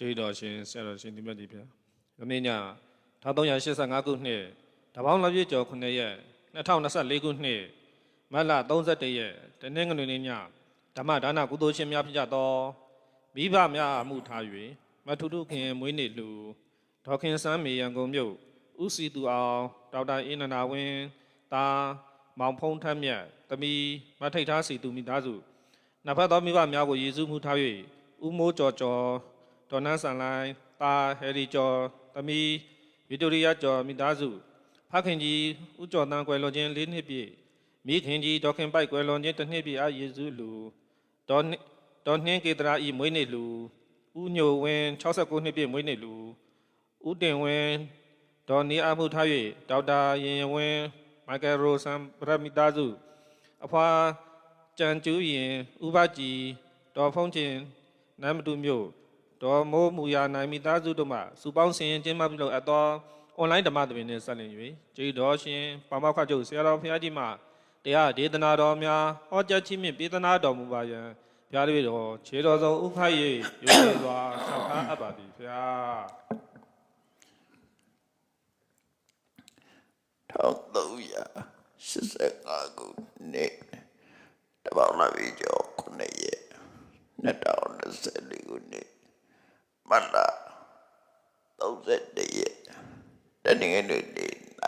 ကျေးတော်ရှင်ဆရာတော်ရှင်ဒီမြတ်ကြီးဗျာဒီနေ့ည1385ခုနှစ်တပေါင်းလပြည့်ကျော်9ရက်2024ခုနှစ်မတ်လ31ရက်တနင်္ဂနွေနေ့ညဓမ္မဒါနကုသိုလ်ရှင်များဖြစ်ကြသောမိဘများအမှုထား၍မထုထုခင်မွေးနေ့လူဒေါခင်စမ်းမေရန်ကုန်မြို့ဦးစီသူအောင်ဒေါက်တာအင်းနန္ဒာဝင်းတာမောင်ဖုံးထက်မြတ်သမီးမထိတ်ထားစီသူမိသားစုနှစ်ဖက်သောမိဘများကိုရည်စူးမှုထား၍ဦးမိုးကျော်ကျော်ဒေါ်နန်းဆန်လိုင်းတာဟယ်ရီကျော်သမီးဗီတိုရီယာကျော်မိသားစုဖခင်ကြီးဦးကျော်တန်းကွယ်လွန်ခြင်း4နှစ်ပြည့်မိခင်ကြီးဒေါခင်ပိုက်ကွယ်လွန်ခြင်း1နှစ်ပြည့်အားရည်စူးလူဒေါ်နှင်းကေတရာဤမွေးနေ့လူဦးညိုဝင်း69နှစ်ပြည့်မွေးနေ့လူဦးတင်ဝင်းဒေါ်နီအမှုထား၍ဒေါက်တာရင်ဝင်းမိုက်ကယ်ရိုဆန်ပရမိသားစုအဖွာကြံကျူးရင်ဥပကြီးဒေါ်ဖုံးချင်းနမ်မတူမြို့ဒေါ်မိုးမူယာနိုင်မိသားစုတို့မှစုပေါင်းဆင်ရင်ကျင်းပပြုလုပ်အပ်သောအွန်လိုင်းဓမ္မသဘင်နှင့်ဆက်လျင်၍ကျေးတော်ရှင်ပါမောက္ခချုပ်ဆရာတော်ဘုရားကြီးမှတရားဒေသနာတော်များဟောကြားချီးမြှင့်ပေးသနာတော်မူပါရန်ဘုရားလေးတော်ခြေတော်ဆုံးဥခိုက်၍ရွေးစွာဆောက်ထားအပ်ပါသည်ဘုရား1385ခုနှစ်တပေါင်းလပြည့်ကျော်9ရက်2024ခုနှစ်မတ်လ31ရက်တနင်္ဂနွေနေ့၌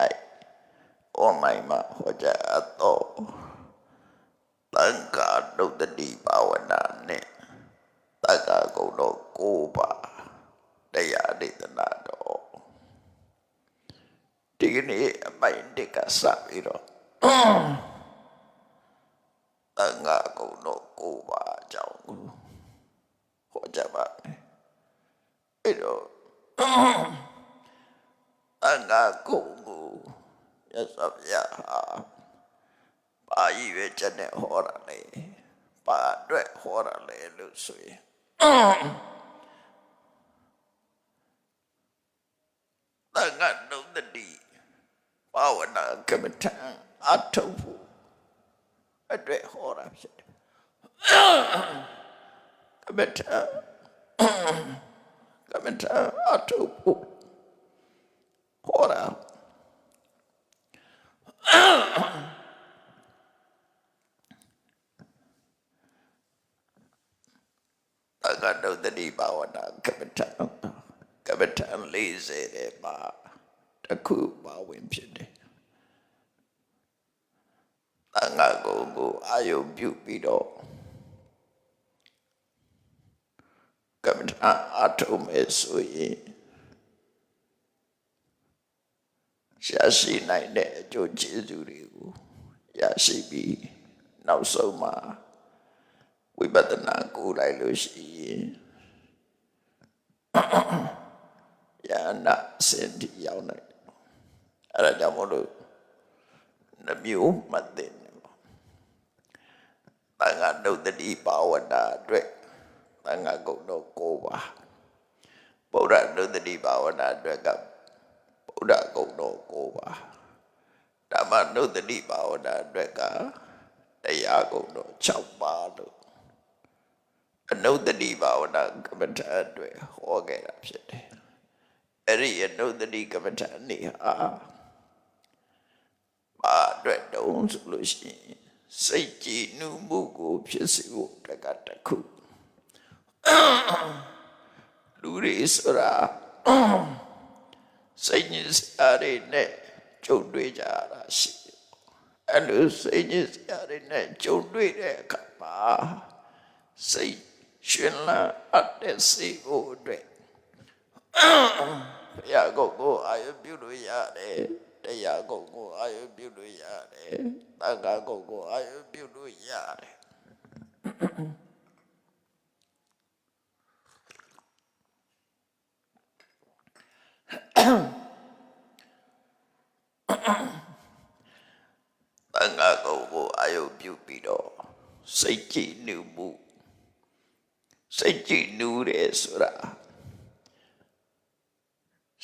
အွန်လိုင်းမှာဟောကြားအပ်သောသံဃာဒုတ္တိဘာဝနာနှင့်သက္ကာကုံတော်9ပါးတရားဒေသနာတော်ဒီကနေ့အပိုင်းတစ်ကစပြီးတော့သံဃာကုံတော်9ပါးအကြောင်းကိုဟောကြားပါမယ်အဲ့တော့သံဃာကုံကိုရသော်ဗျာပါဠိပဲချက်နဲ့ဟောတာလေပါအတွက်ဟောတာလေလို့ဆိုရင်သံဃာဒုတ္တိဘာဝနာကမ္မထံအထုပ်ဖို့အတွက်ဟောတာဖြစ်တယ်ကမ္မထံအထုပ်ဖို့ဟောတာသံဃာဒုတ္တိဘာဝနာကမ္မထံ40တဲ့မှာတစ်ခုပါဝင်ဖြစ်တယ်သံဃာကုံကိုအာယုပြုပြီးတော့ကမ္မထာအထုံးမဲ့ဆိုရင်ရရှိနိုင်တဲ့အကျိုးကျေးဇူးတွေကိုရရှိပြီးနောက်ဆုံးမှာဝိပဿနာကိုယ်လိုက်လို့ရှိရင်ယန္နာစင်တိရောက်နိုင်တယ်အဲ့ဒါကြောင့်မလို့နှမျိုးမှတ်တယ်သံဃာဒုတ္တိဘာဝနာအတွက်သံဃာကုံတော်9ပါးဗုဒ္ဓဒုတ္တိဘာဝနာအတွက်ကဗုဒ္ဓကုံတော်9ပါးဓမ္မဒုတ္တိဘာဝနာအတွက်ကတရားကုံတော်6ပါးလို့အနုတ္တိဘာဝနာကမ္မထာအတွက်ဟောခဲ့တာဖြစ်တယ်အဲ့ဒီအနုတ္တိကမ္မထာနေဟာဘာအတွက်တုံးဆိုလို့ရှိရင်စိတ်ကြည်နူးမှုကိုဖြစ်စေဖို့တခုလူတွေဆိုတာစိတ်ညစ်စရာတွေနဲ့ကြုံတွေ့ကြရတာရှိတယ်အဲ့လိုစိတ်ညစ်စရာတွေနဲ့ကြုံတွေ့တဲ့အခါမှာစိတ်ရှင်လန်းအပ်တဲ့စိတ်ကိုအတွက်ဘုရားကိုအာရုံပြုလို့ရတယ်တရားကုံကိုအာရုံပြုလို့ရတယ်သံဃာကုံကိုအာရုံပြုလို့ရတယ်သံဃာကုံကိုအာရုံပြုပြီးတော့စိတ်ကြည်နူးမှုစိတ်ကြည်နူးတယ်ဆိုတာ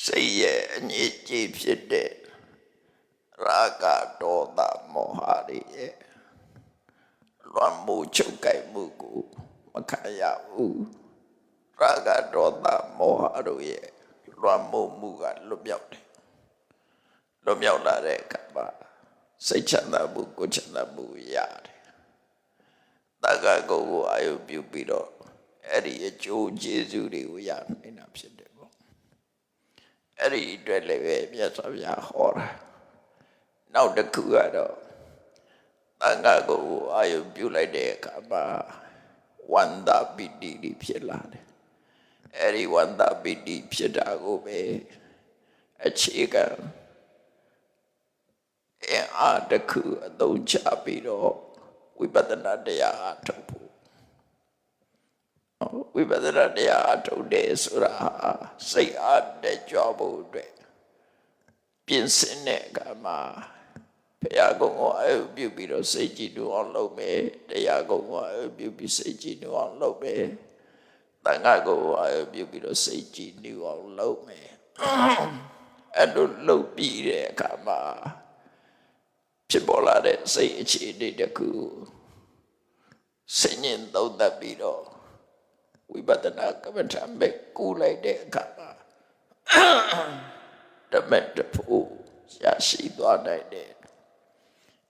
စိတ်ရဲ့အငြိကြည်ဖြစ်တဲ့ရာဂဒေါသမောဟတွေရဲ့လွန်မှုချုပ်ကိုက်မှုကိုမခံရဘူးရာဂဒေါသမေ မောဟတို့ရဲ့လွှမ်းမိုးမှုကလွတ်မြောက်တယ်လွတ်မြောက်လာတဲ့အခါမှာစိတ်ချမ်းသာမှုကိုယ်ချမ်းသာမှုရတယ်တက္ကကိုအာယုပြုပြီးတော့အဲ့ဒီအကျိုးကျေးဇူးတွေကိုရနိုင်တာဖြစ်တယ်ပေါ့အဲ့ဒီအတွက်လည်းပဲမြတ်စွာဘုရားဟောတာနောက်တစ်ခုကတော့တက္ကကိုအာယုပြုလိုက်တဲ့အခါမှာဝန္တာပိတိဖြစ်လာတယ်အဲ့ဒီဝန္တာပိတိဖြစ်တာကိုပဲအခြေခံအားတစ်ခုအသုံးချပြီးတော့ဝိပဿနာတရားအထုတ်ဖို့ဝိပဿနာတရားအထုတ်တယ်ဆိုတာစိတ်အားတက်ကြွဖို့အတွက်ပြင်ဆင်တဲ့အခါမှာဘုရားကုံကိုအယုပြုပြီးတော့စိတ်ကြည်နူးအောင်လုပ်မယ်တရားကုံကိုအယုပြုပြီးစိတ်ကြည်နူးအောင်လုပ်မယ်သံဃာကုံကိုအယုပြုပြီးတော့စိတ်ကြည်နူးအောင်လုပ်မယ်အဲ့လိုလုပ်ပြီးတဲ့အခါမှာဖြစ်ပေါ်လာတဲ့စိတ်အခြေအနေတစ်ခုစဉ်းကျင်သုံးသပ်ပြီးတော့ဝိပဿနာကမ္မထာမဲ့ကူလိုက်တဲ့အခါမှာဓမ္မတဖို့ရရှိသွားနိုင်တယ်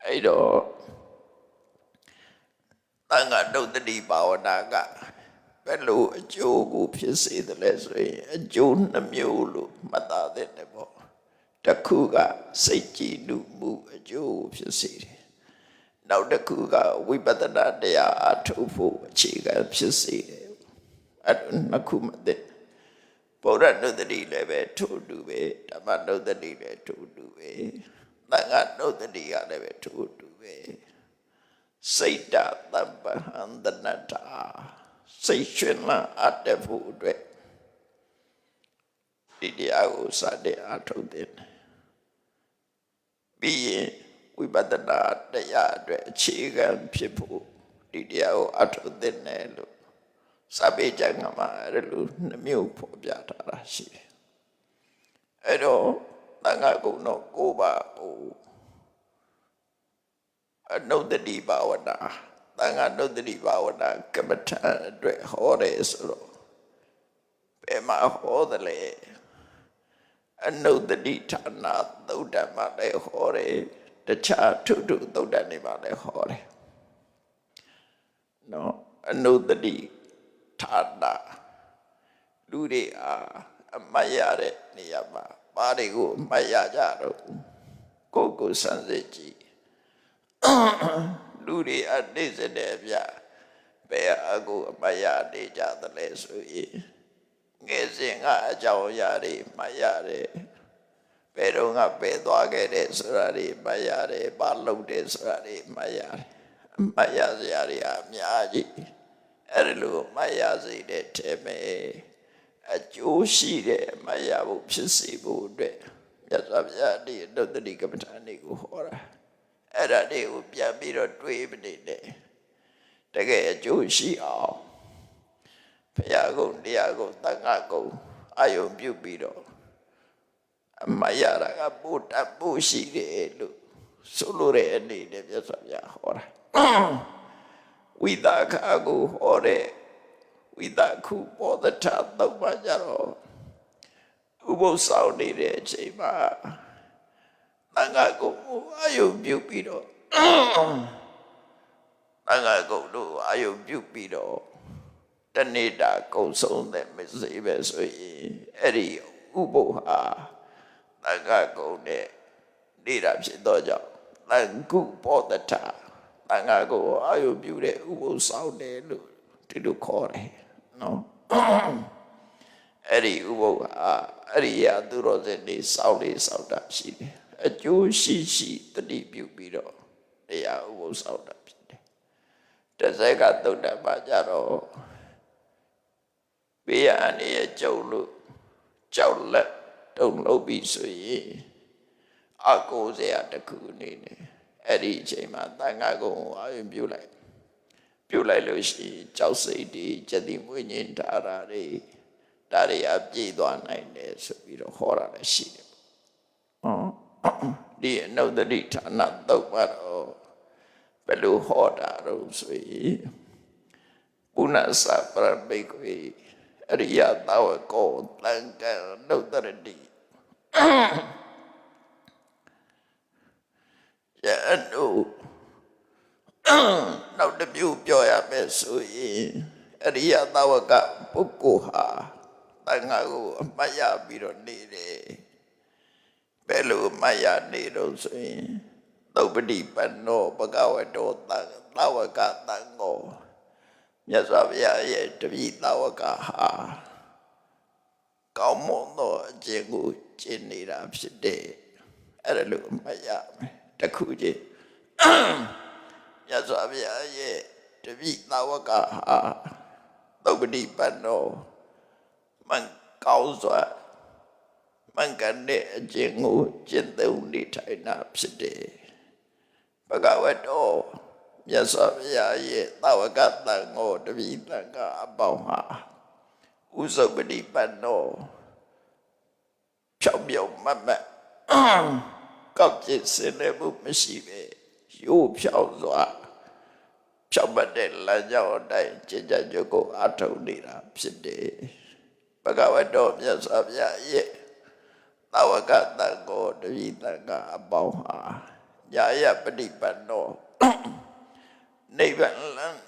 အဲ့တော့သံဃာဒုတ္တိဘာဝနာကဘယ်လိုအကျိုးကိုဖြစ်စေသလဲဆိုရင်အကျိုးနှမျိုးလို့မှတ်သားသင့်တယ်ပေါ့တစ်ခုကစိတ်ကြည်နူးမှုအကျိုးဖြစ်စေတယ်နောက်တစ်ခုကဝိပဿနာတရားအထုတ်ဖို့အခြေခံဖြစ်စေတယ်အဲ့နှစ်ခုမှတဲ့ဗုဒ္ဓနုတ္တိလည်းပဲထို့တူပဲဓမ္မနုတ္တိလည်းထို့တူပဲသံဃာနုတ္တိကလည်းပဲထို့တူပဲစိတ်တသဗ္ဗဟံတနတ္တာစိတ်ရှင်လန်းအပ်တဲ့ဖို့အတွက်ဒီတရားကိုစတဲ့အထုတ်တဲ့ပြီးရင်ဝိပဿနာတရားအတွက်အခြေခံဖြစ်ဖို့ဒီတရားကိုအထုတ်တဲ့နယ်လို့စာပေကျမ်းမှာအဲ့လိုနှမျိုးဖော်ပြထားတာရှိတယ်အဲ့တော့သံဃာကုံတော်၉ပါးကိုအနုတ္တိဘာဝနာသံဃာနုတ္တိဘာဝနာကမ္မထာအတွက်ဟောတယ်ဆိုတော့ဘယ်မှာဟောတယ်လဲအနုတ္တိဌာနသုဒ္ဓမှာလည်းဟောတယ်တခြားထုထုသုဒ္ဓနေမှာလည်းဟောတယ်နော်အနုတ္တိဌာနလူတွေအမှတ်ရတဲ့နေရာမှာဘာတွေကိုအမှတ်ရကြတော့ကိုယ်ကိုစမ်းစစ်ကြည့်လူတွေအနှိမ့်စတဲ့အပြဘယ်အကူအမှတ်ရနေကြသလဲဆိုရင်ငယ်စဉ်ကအကြောင်းအရာတွေမှတ်ရတယ်ဘယ်တော့ကဘယ်သွားခဲ့တဲ့ဆိုတာတွေမှတ်ရတယ်ဘာလုပ်တယ်ဆိုတာတွေမှတ်ရတယ်အမှတ်ရစရာတွေအများကြီးအဲ့ဒီလိုမှတ်ရစေတဲ့ထဲမှာအကျိုးရှိတဲ့အမှတ်ရဖို့ဖြစ်စေဖို့အတွက်မြတ်စွာဘုရားဒီအနုတ္တိကမ္မထာနေကိုဟောတာအဲ့ဒါတွေကိုပြန်ပြီးတော့တွေးမနေနဲ့တကယ်အကျိုးရှိအောင်ဘုရားကုံတရားကုံသံဃာကုံအာယုံပြုပြီးတော့အမှတ်ရတာကပို့တတ်ပို့ရှိတယ်လို့ဆိုလိုတဲ့အနေနဲ့မြတ်စွာဘုရားဟောတာဝိသခာကိုဟောတဲ့ဝိသခုဘောဓထသုံးပါးကြတော့ဥပုသ်ဆောင်နေတဲ့အချိန်မှာသံဃာကုံအာယုပြုပြီးတော့သံဃာကုံတို့အာယုပြုပြီးတော့တဏိတာကုံဆုံးတဲ့မစေပဲဆိုရင်အဲ့ဒီဥပုသ်ဟာသံဃာကုံနဲ့နေတာဖြစ်တော့ကြောင့်သံဃုဘောဓထသံဃာကိုအာယုပြုတဲ့ဥပုသ်ဆောင်တယ်လို့ဒီလိုခေါ်တယ်နော်အဲ့ဒီဥပုသ်ဟာအဲ့ဒီရာသူတော်စင်တွေစောင့်လေးစောင့်တာရှိတယ်အကျိုးရှိရှိတတိပြုပြီးတော့တရားဥပုသ်ဆောင်တာဖြစ်တယ်တဇက်ကသုတ္တပါကြတော့ဘေးအန္တရာယ်ကြုံလို့ကြောက်လက်တုန်လှုပ်ပြီးဆိုရင်အကိုစရာတစ်ခုအနေနဲ့အဲ့ဒီအချိန်မှာသံဃာကုံအာယုပြုလိုက်လို့ရှိရင်ကြောက်စိတ်တွေစက်တိမွေးငင်ထားတာတွေဒါတွေအပြည့်သွားနိုင်တယ်ဆိုပြီးတော့ဟောတာလည်းရှိတယ်ဒီအနုတ္တိဌာနသုတ်ပါတော့ဘယ်လိုဟောတာတော့ဆိုရင်ပုဏ္ဏစပရမိတ်ကို အရိယသာဝကောတန်ကံနုတ္တရတိယန္တုနောက်တစ်မျိုးပြောရမယ်ဆိုရင်အရိယသာဝကပုဂ္ဂိုလ်ဟာတန်ခါကိုအမှတ်ရပြီးတော့နေတယ်ဘယ်လိုအမှတ်ရနေတော့ဆိုရင်သုပ္ပတိပန္နောဘဂဝတောသံသာဝကသံဃောမြတ်စွာဘုရားရဲ့တပည့်သာဝကဟာကောင်းမွန်သောအကျင့်ကိုကျင့်နေတာဖြစ်တယ်အဲ့ဒါလို့အမှတ်ရမယ်တခုချင်းမြတ်စွာဘုရားရဲ့တပည့်သာဝကဟာသုပ္ပတိပန္နောမန်ကောင်းစွာမန်ကန်တဲ့အကျင့်ကိုကျင့်သုံးနေထိုင်တာဖြစ်တယ်ဘဂဝတောမြတ်စွာဘုရားရဲ့သာဝကသံဃောတပည့်သံဃာအပေါင်းဟာဥစုပတိပန္နောဖြောင်းပြောင်းမတ်မတ်ကောက်ကျစ်စင်တဲ့မှုမရှိပဲရိုးဖြောင်းစွာဖြောင်းပတ်တဲ့လမ်းကြောင်းအတိုင်းကျင့်ကြံကြုတ်ကိုအားထုတ်နေတာဖြစ်တယ်ဘဂဝတောမြတ်စွာဘုရားရဲ့သာဝကသံဃောတပည့်သံဃာအပေါင်းဟာညာယပฏิပတ်နောနိဗ္ဗာန်လမ်း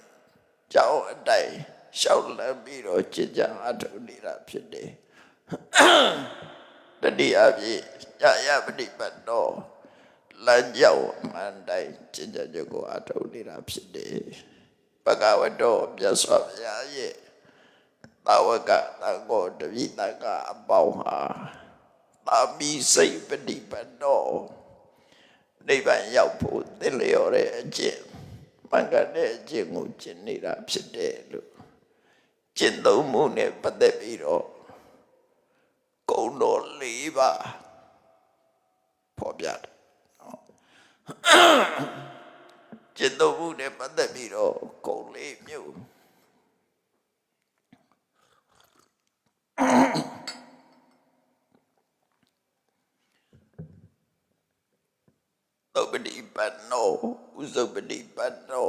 ကြောင်းအတိုင်းရှောက်လန်းပြီးတော့ကျင့်ကြံအားထုတ်နေတာဖြစ်တယ်တတိယပြည့်ညာယပฏิပတ်နောလမ်းကြောင်းအမှန်တိုင်းကျင့်ကြံကြုတ်ကိုအားထုတ်နေတာဖြစ်တယ်ဘဂဝတောမြတ်စွာဘုရားရဲ့သာဝကသံဃောတပည့်သံဃာအပေါင်းဟာသာမိစိတ်ပฏิပတ်နောနိဗ္ဗာန်ရောက်ဖို့သင်လျော်တဲ့အကျင့်မှန်ကန်တဲ့အကျင့်ကိုကျင့်နေတာဖြစ်တယ်လို့ကျင့်သုံးမှုနဲ့ပတ်သက်ပြီးတော့ဂုဏ်တော်၄ပါးဖော်ပြတယ်ကျင့်သုံးမှုနဲ့ပတ်သက်ပြီးတော့ဂုဏ်၄မျိုးသုပ္ပတိပန္နောဥစုပတိပန္နော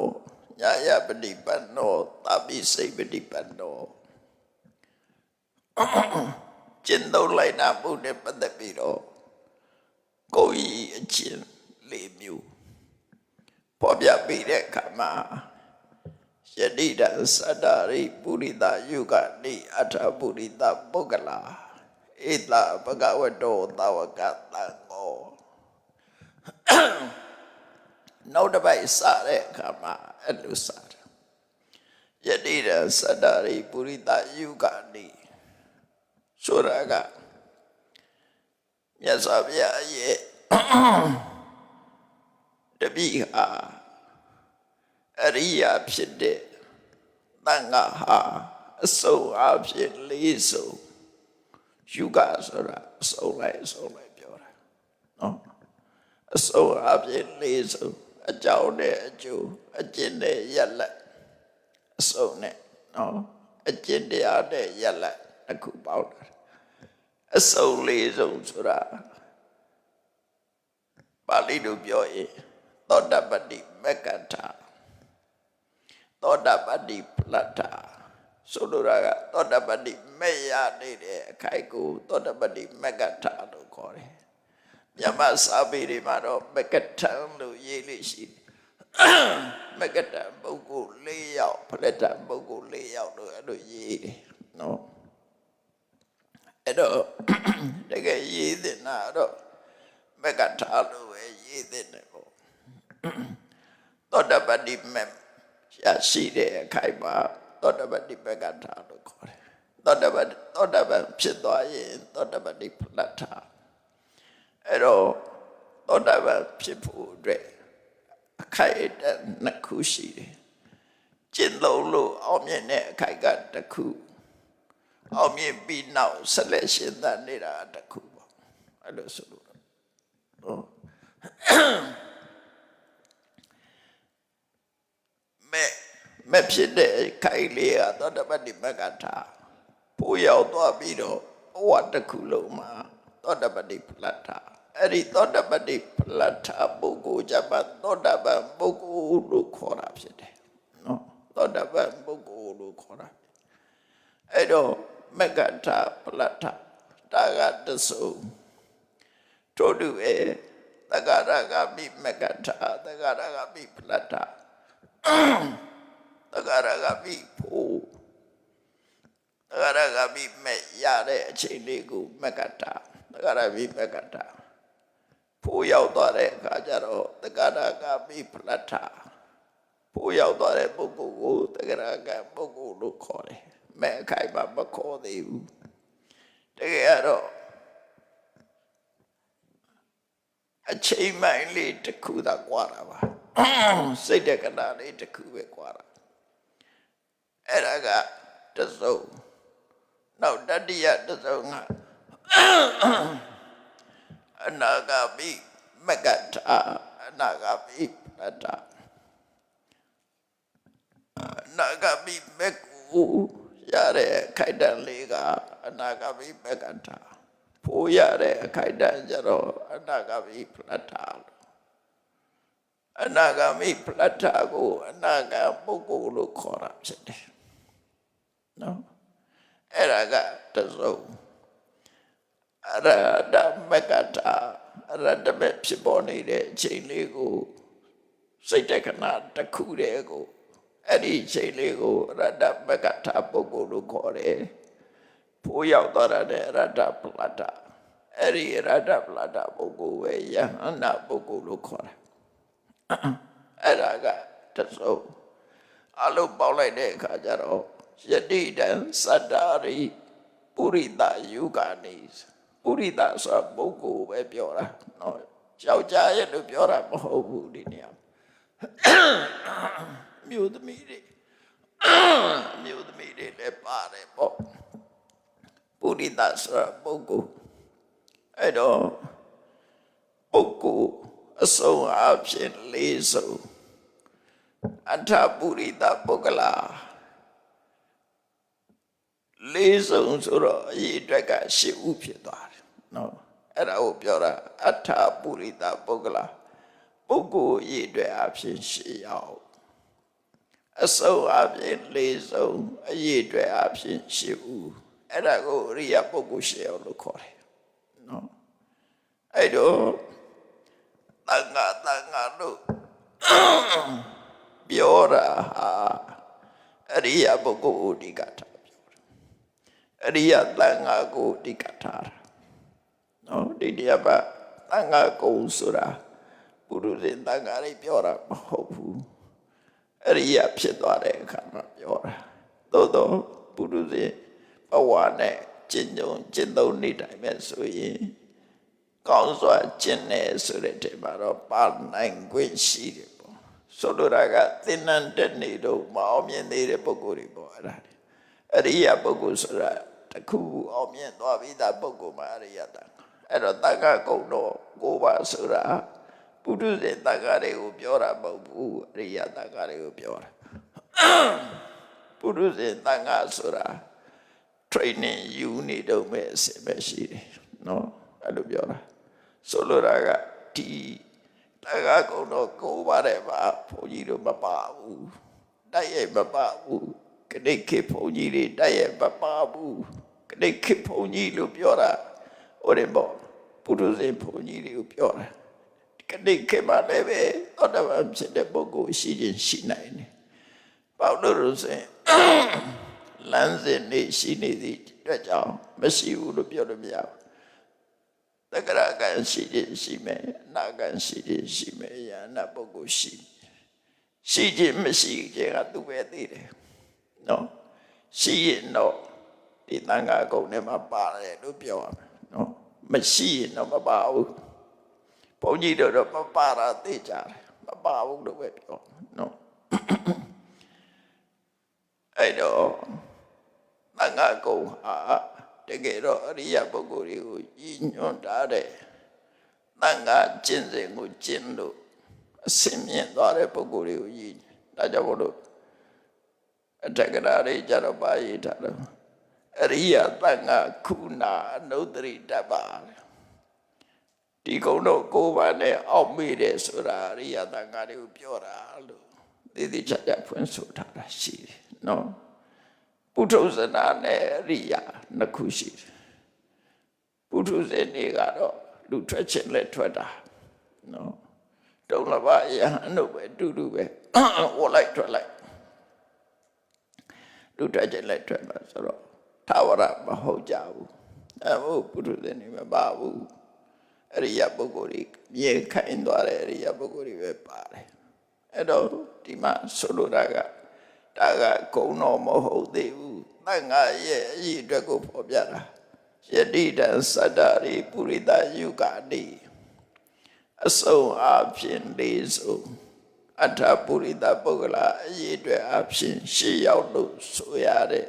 ညာယပတိပန္နောသာပိစိပတိပန္နောကျင့်သုံးလိုက်တာမှုနဲ့ပတ်သက်ပြီးတော့ကိုယ်ဤအကျင့်၄မျိုးပေါ်ပြပြီးတဲ့အခါမှာယတိတံသတ္တရိပုရိသယုဂနိအထပုရိသပုဂ္ဂလာဧတဘဂဝတောသာဝကသံဃောနောက်တစ်ပိုက်စတဲ့အခါမှာအဲ့လိုစတယ်ယတိတံသတ္တရိပုရိသယုဂနိဆိုတာကမြတ်စွာဘုရားရဲ့တပည့်ဟာအရိယာဖြစ်တဲ့သံဃာဟာအစုံအဖြစ်လေးစုံယူကဆိုတာအစုံလိုက်ပြောတာနော်အစုံအဖြစ်လေးစုံအကြောင်းနဲ့အကျိုးအကျင့်နဲ့ရက်လက်အစုံနဲ့နော်အကျင့်တရားနဲ့ရက်လက်အခုပေါင်းတာအစုံလေးစုံဆိုတာပါဠိလိုပြောရင်သောတပတ္တိမက္ကထာသောတပတ္တိပလတ္ထာဆိုလိုတာကသောတပတ္တိမဲ့ရနေတဲ့အခိုက်ကိုသောတပတ္တိမက္ကထာလို့ခေါ်တယ်မြန်မာစာပေတွေမှာတော့မက္ကထံလို့ရေးလို့ရှိတယ်မက္ကထံပုဂ္ဂိုလ်၄ယောက်ဖလက်ထံပုဂ္ဂိုလ်၄ယောက်လို့အဲ့လိုရေးတယ်နော်အဲ့တော့တကယ်ရေးတဲ့နာတော့မက္ကထာလို့ပဲရေးတဲ့တယ်ပေါ့သောတပတ္တိမဲ့ရရှိတဲ့အခိုက်မှာသောတပတ္တိမက္ကထာလို့ခေါ်တယ်သောတပန်ဖြစ်သွားရင်သောတပတ္တိဖလတ္ထာအဲ့တော့သောတပန်ဖြစ်ဖို့အတွက်အခိုက်အတန့်နှစ်ခုရှိတယ်ကျင့်သုံးလို့အောင်မြင်တဲ့အခိုက်ကတစ်ခုအောင်မြင်ပြီးနောက်ဆက်လက်ရှင်သန်နေတာတစ်ခုပေါ့အဲ့လိုဆိုလို့နော်မဲ့ဖြစ်တဲ့ခိုင်လေးကသောတပတ္တိမက္ကထာပိုးရောက်သွားပြီးတော့ဘဝတစ်ခုလုံးမှာသောတပတ္တိဖလတ္ထာအဲ့ဒီသောတပတ္တိဖလတ္ထာပုဂ္ဂိုလ်ကြပါသောတပန်ပုဂ္ဂိုလ်လို့ခေါ်တာဖြစ်တယ်နော်သောတပန်ပုဂ္ဂိုလ်လို့ခေါ်တာအဲ့တော့ မကထာပလထဒါကတဆုထို့တူပဲသက္ကာရကပိမကထာသက္ကာရကပိပလထသက္ကာရကပိဖို့သက္ကာရကပိမဲ့ရတဲ့အချိန်လေးကိုမကထာသက္ကာရပိမကထာဖို့ရောက်သွားတဲ့အခါကျတော့သက္ကာရကပိပလထဖို့ရောက်သွားတဲ့ပုဂ္ဂိုလ်ကိုသက္ကာရကပုဂ္ဂိုလ်လို့ခေါ်တယ်မဲ့အခိုင်မခေါ်သေးဘူးတကယ်တော့အချိန်မှန်လေးတစ်ခုသာကွာတာပါစိတ်တက္ကနာလေးတစ်ခုပဲကွာတာအဲ့ဒါကတစုံနောက်တတိယတစုံကအနာဂါမိမကထာအနာဂါမိပတ္တအနာဂါမိမကူရတဲ့ခိုက်တန်လေးကအနာဂါမိမကထာဖို့ရတဲ့အခိုက်တန်ကြတော့အနာဂါမိပတ္တအနာဂါမိပတ္တကိုအနာဂါပုဂ္ဂိုလ်လို့ခေါ်တာဖြစ်တယ်နော်အဲ့ဒါကတစုံအရဒမကထာအရဒမဲ့ဖြစ်ပေါ်နေတဲ့အချိန်လေးကိုစိတ်တက္ကနာတစ်ခုတည်းကိုအဲ့ဒီအချိန်လေးကိုအရဒမကထာပုဂ္ဂိုလ်လို့ခေါ်တယ်ဖို့ရောက်သွားတဲ့အရဒပလတ္တအဲ့ဒီအရဒပလတ္တပုဂ္ဂိုလ်ပဲယဟန္တာပုဂ္ဂိုလ်လို့ခေါ်တာအဲ့ဒါကတစုံအလုံးပေါက်လိုက်တဲ့အခါကျတော့ယတိတံသတ္တာရိပုရိသယုဂာနိပုရိသဆိုပုဂ္ဂိုလ်ပဲပြောတာနော်ယောက်ျားရဲ့လို့ပြောတာမဟုတ်ဘူးဒီနေရာမြို့သမီးတွေလည်းပါတယ်ပေါ့ပုရိသဆိုပုဂ္ဂိုလ်အဲ့တော့ပုဂ္ဂိုလ်အစုံအဖြစ်၄စုံအထပုရိသပုဂ္ဂလာ၄စုံဆိုတော့အရေးအတွက်က၈ဥဖြစ်သွားတယ်နော်အဲ့ဒါကိုပြောတာအထပုရိသပုဂ္ဂလာပုဂ္ဂိုလ်အရေးအတွက်အဖြစ်၈ယောက်အစုံအဖြစ်၄စုံအရေးအတွက်အဖြစ်၈ဥအဲ့ဒါကိုအရိယပုဂ္ဂိုလ်၈ယောက်လို့ခေါ်တယ်နော်အဲ့တော့သံဃာလို့ပြောတာဟာအရိယပုဂ္ဂိုလ်ဥဒိကထာအရိယသံဃာကိုဥဒိကထာနော်ဒီတရားပါသံဃာကိုဆိုတာပုရုဇဉ်သံဃာတွေပြောတာမဟုတ်ဘူးအရိယဖြစ်သွားတဲ့အခါမှာပြောတာသို့တော့ပုရုဇဉ်ဘဝနဲ့ကျင့်သုံးနေတိုင်းပဲဆိုရင်ကောင်းစွာကျင့်နေဆိုတဲ့ထဲမှာတော့ပါနိုင်ခွင့်ရှိတယ်ပေါ့ဆိုလိုတာကသင်္นานတက်နေတော့မအောင်မြင်သေးတဲ့ပုဂ္ဂိုလ်တွေပေါ့အဲ့ဒါအရိယပုဂ္ဂိုလ်ဆိုတာတခုအောင်မြင်သွားပြီးသားပုဂ္ဂိုလ်မှာအရိယတန်အဲ့တော့တက္ကကုံတော့ကိုပါဆိုတာပုထုဇဉ်တက္ကတွေကိုပြောတာမဟုတ်ဘူးအရိယတက္ကတွေကိုပြောတာပုထုဇဉ်တက္ကဆိုတာ training ယူနေတော့မဲ့အစစ်ပဲရှိတယ်နော်အဲ့လိုပြောတာဆိုလိုတာကဒီတက္ကကုံတော့ကိုပါတယ်ပါဘုန်းကြီးတို့မပါဘူးတိုက်ရိုက်မပါဘူးကတိခေဘုန်းကြီးတွေတိုက်ရိုက်မပါဘူးကတိခေဘုန်းကြီးလို့ပြောတာဟိုတယ်ပေါ့ပုထုဇဉ်ဘုန်းကြီးတွေကိုပြောတာကတိခေမှာလည်းပဲသောတပန်ဖြစ်တဲ့ပုဂ္ဂိုလ်ရှိခြင်းရှိနိုင်တယ်ပေါလို့ဆိုရင်လမ်းစဉ်နေရှိနေသည့်အတွက်ကြောင့်မရှိဘူးလို့ပြောလို့မရဘူးတက္ကရာကံရှိခြင်းရှိမယ်အနာကံရှိခြင်းရှိမယ်ယန္နာပုဂ္ဂိုလ်ရှိခြင်းမရှိခြင်းကသူပဲသိတယ်နော်ရှိရင်တော့ဒီသံဃာကုံထဲမှာပါတယ်လို့ပြောရမယ်နော်မရှိရင်တော့မပါဘူးဘုန်းကြီးတို့တော့မပါတာသိကြတယ်မပါဘူးလို့ပဲပြောနော်အဲ့တော့သံဃာကုံဟာတကယ်တော့အရိယပုဂ္ဂိုလ်တွေကိုညှိညွှန်ထားတဲ့သံဃာကျင့်စဉ်ကိုကျင့်လို့အစင်မြင့်သွားတဲ့ပုဂ္ဂိုလ်တွေကိုညှိဒါကြောင့်မို့လို့အထက်ကရာတွေကြတော့ပါရထားတယ်အရိယသံဃာခုနာအနုတ္တရိတ္တပါဒီကုံတော့ကိုယ်ပါနဲ့အောက်မေ့တယ်ဆိုတာအရိယသံဃာတွေကိုပြောတာလို့သေသေးချာချာဖွင့်ဆိုထားတာရှိတယ်နော် ပုထုဇဏနဲ့အရိယာနှစ်ခုရှိတယ်ပုထုဇဉ်တွေကတော့လူထွက်ခြင်းလဲထွက်တာနော်တုံးလဘယဟန်တို့ပဲတူတူပဲဝလိုက်ထွက်လိုက်လူထွက်ခြင်းလဲထွက်မှာဆိုတော့သာဝရမဟုတ်ကြဘူးဟုတ်ပုထုဇဉ်တွေမပါဘူးအရိယာပုဂ္ဂိုလ်တွေမြေခိုင်သွားတဲ့အရိယာပုဂ္ဂိုလ်တွေပဲပါတယ်အဲ့တော့ဒီမှာဆိုလိုတာကဒါကဂုဏ်တော်မဟုတ်သေးဘူးသံဃာရဲ့အရေးအတွက်ကိုဖော်ပြတာယတိတံသတ္တရိပုရိသယုဂာတိအစုံအဖြစ်လေးစုံအထပုရိသပုဂ္ဂလအရေးအတွက်အဖြစ်ရှေ့ရောက်လို့ဆိုရတဲ့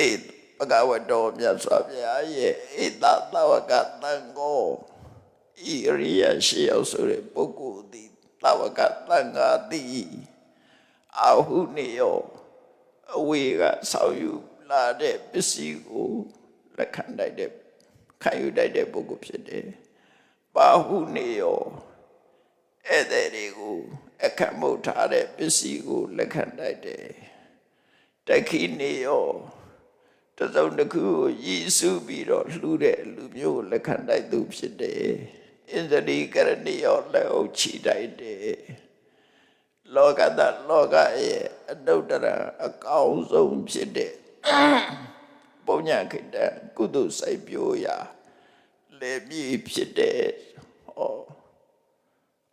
ဧဘဂဝတောမြတ်စွာဘုရားရဲ့ဧတသဝကသံဃောဤရိယရှေ့ရောက်ဆိုတဲ့ပုဂ္ဂိုလ်သည်သဝကသံဃာသည်အာဟုနေယောအဝေကဆောက်ယူလာတဲ့ပစ္စည်းကိုလက်ခံတိုက်တဲ့ခံယူတိုက်တဲ့ပုဂ္ဂိုလ်ဖြစ်တယ်။ပါဟုနေယောဧည့်သည်တွေကိုအခက်မုတ်ထားတဲ့ပစ္စည်းကိုလက်ခံတိုက်တယ်။တခိနေယောတစုံတစ်ခုကိုရည်စူးပြီးတော့လှူတဲ့လူမျိုးကိုလက်ခံတိုက်သူဖြစ်တယ်။အင်္ဇလိကရဏီယောလက်အုပ်ချီတိုက်တယ်။လောကတလောကရဲ့အတုတ္တရအကောင်းဆုံးဖြစ်တဲ့ပုညခိတကုသိုလ်စိုက်ပျိုးရာလေပြီဖြစ်တဲ့ဟော